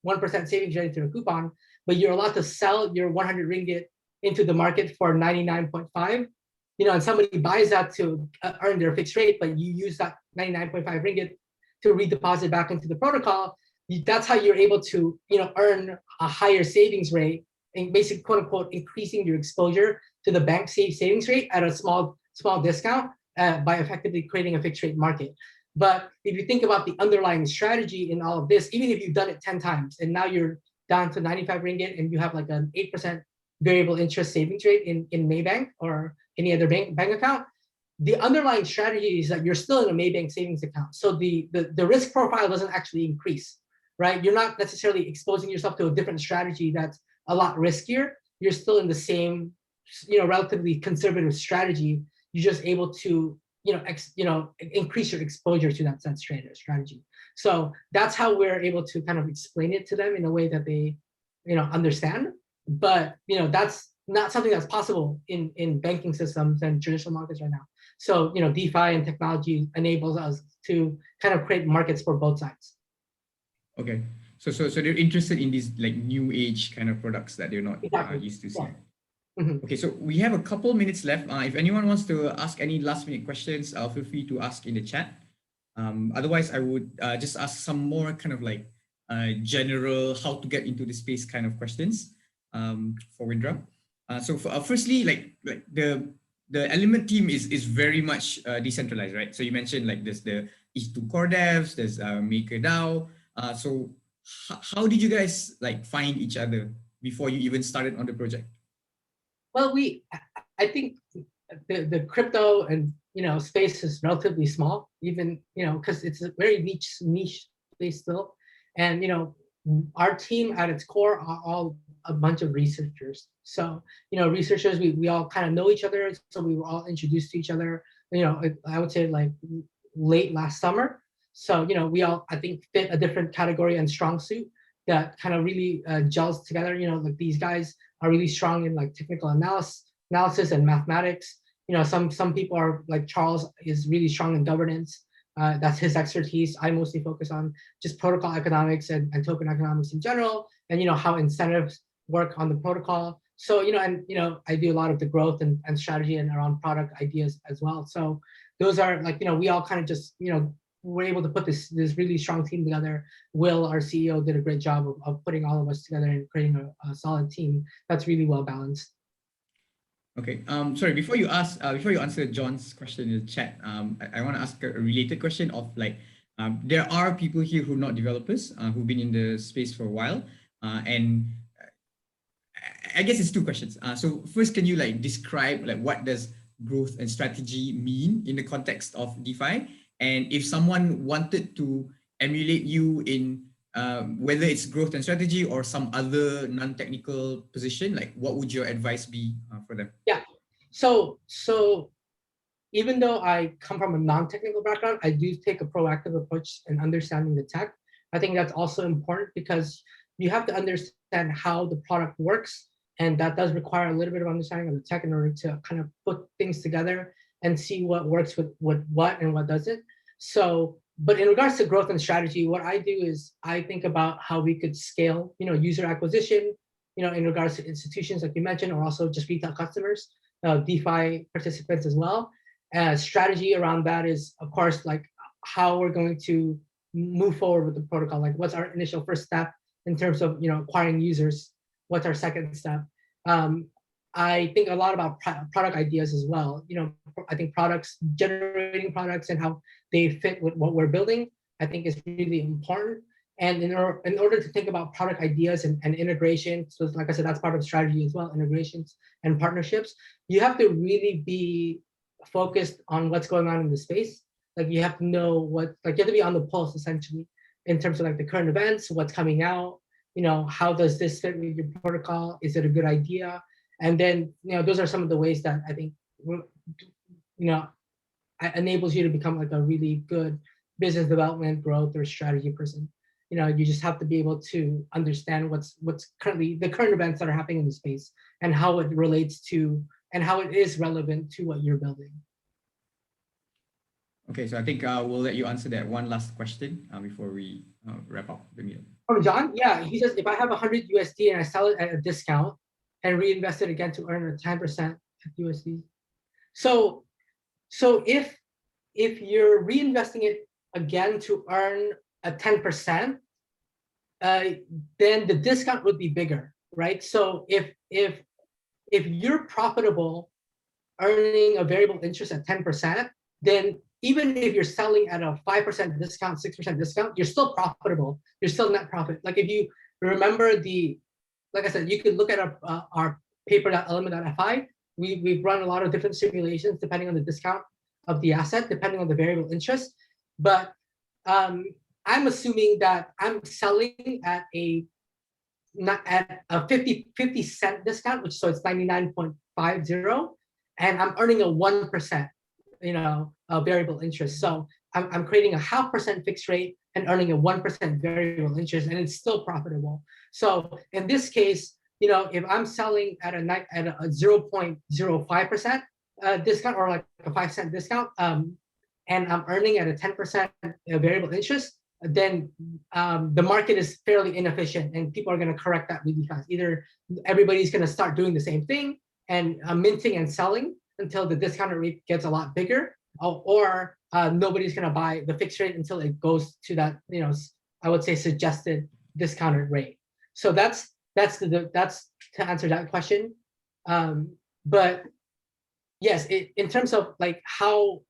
1% savings rate into a coupon, but you're allowed to sell your 100 ringgit into the market for 99.5, and somebody buys that to earn their fixed rate, but you use that 99.5 ringgit to redeposit back into the protocol, that's how you're able to, earn a higher savings rate, and basically, quote unquote, increasing your exposure to the bank savings rate at a small discount, by effectively creating a fixed rate market. But if you think about the underlying strategy in all of this, even if you've done it 10 times and now you're down to 95 ringgit and you have like an 8% variable interest savings rate in Maybank or any other bank account, the underlying strategy is that you're still in a Maybank savings account. So the risk profile doesn't actually increase, right? You're not necessarily exposing yourself to a different strategy that's a lot riskier. You're still in the same, relatively conservative strategy. You're just able to, increase your exposure to that strategy. So that's how we're able to kind of explain it to them in a way that they, understand. But that's not something that's possible in banking systems and traditional markets right now. So DeFi and technology enables us to kind of create markets for both sides. Okay, so they're interested in these like new age kind of products that they're not Exactly. used to seeing. Yeah. Mm-hmm. Okay, so we have a couple minutes left. If anyone wants to ask any last minute questions, feel free to ask in the chat. Otherwise, I would just ask some more kind of like general how to get into the space kind of questions for Windra. Firstly, like the Element team is very much decentralized, right? So you mentioned like there's the E2 core devs, there's MakerDAO. So how did you guys like find each other before you even started on the project? Well, I think the crypto and space is relatively small, even because it's a very niche space still, and our team at its core are all a bunch of researchers. So researchers, we all kind of know each other, so we were all introduced to each other. I would say like late last summer. So we all, I think, fit a different category and strong suit that kind of really gels together. Like these guys are really strong in like technical analysis and mathematics. Some people are like Charles is really strong in governance. That's his expertise. I mostly focus on just protocol economics and token economics in general, and how incentives work on the protocol. So I do a lot of the growth and strategy and around product ideas as well. So those are like we all kind of just we're able to put this really strong team together. Will, our CEO, did a great job of putting all of us together and creating a solid team that's really well balanced. Okay. Sorry. Before you answer John's question in the chat, I want to ask a related question of like, there are people here who are not developers, who've been in the space for a while, and I guess it's two questions. So first, can you like describe like what does growth and strategy mean in the context of DeFi? And if someone wanted to emulate you in whether it's growth and strategy or some other non-technical position, like what would your advice be for them? Yeah. So even though I come from a non-technical background, I do take a proactive approach in understanding the tech. I think that's also important because you have to understand how the product works, and that does require a little bit of understanding of the tech in order to kind of put things together and see what works with what and what doesn't. So, but in regards to growth and strategy, what I do is I think about how we could scale, user acquisition, in regards to institutions like you mentioned, or also just retail customers, DeFi participants as well. Strategy around that is, of course, like how we're going to move forward with the protocol. Like, what's our initial first step in terms of acquiring users? What's our second step? I think a lot about product ideas as well. I think generating products and how they fit with what we're building, I think is really important. And in order to think about product ideas and integration, so like I said, that's part of strategy as well, integrations and partnerships, you have to really be focused on what's going on in the space. Like you have to know you have to be on the pulse essentially in terms of like the current events, what's coming out, how does this fit with your protocol? Is it a good idea? And then, those are some of the ways that I think, enables you to become like a really good business development, growth, or strategy person. You just have to be able to understand what's currently the current events that are happening in the space and how it relates to and how it is relevant to what you're building. Okay, so I think we'll let you answer that one last question before we wrap up the meeting. From John, yeah, he says if I have 100 USD and I sell it at a discount and reinvest it again to earn a 10% USD. So if you're reinvesting it again to earn a 10%, then the discount would be bigger, right? So if you're profitable earning a variable interest at 10%, then even if you're selling at a 5% discount, 6% discount, you're still profitable. You're still net profit. Like if you remember like I said, you could look at our paper.element.fi. We've run a lot of different simulations depending on the discount of the asset, depending on the variable interest. But I'm assuming that I'm selling at a 50 cent discount, so it's 99.50, and I'm earning a 1%. variable interest. So I'm creating a 0.5% fixed rate and earning a 1% variable interest, and it's still profitable. So in this case, if I'm selling at a 0.05% discount, or like a 5-cent discount, and I'm earning at a 10% variable interest, then the market is fairly inefficient, and people are going to correct that really fast. Either everybody's going to start doing the same thing and minting and selling until the discounted rate gets a lot bigger, or nobody's going to buy the fixed rate until it goes to that, I would say, suggested discounted rate. So that's to answer that question. But yes, in terms of like how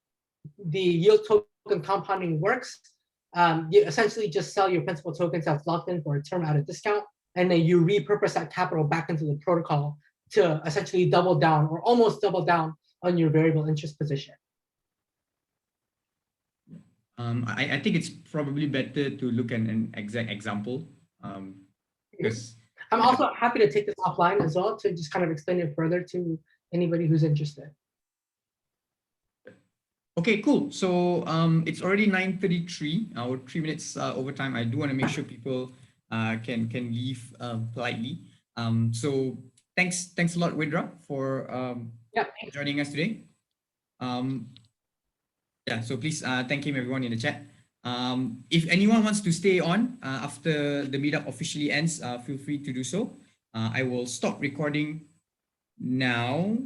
the yield token compounding works, you essentially just sell your principal tokens that's locked in for a term at a discount, and then you repurpose that capital back into the protocol to essentially double down or almost double down on your variable interest position. I think it's probably better to look at an exact example, because I'm also happy to take this offline as well to just kind of explain it further to anybody who's interested. Okay, cool. So it's already 9:33. We're 3 minutes over time. I do want to make sure people can leave politely. So thanks a lot, Windra, for joining us today. So please thank him, everyone in the chat. If anyone wants to stay on after the meetup officially ends, feel free to do so. I will stop recording now.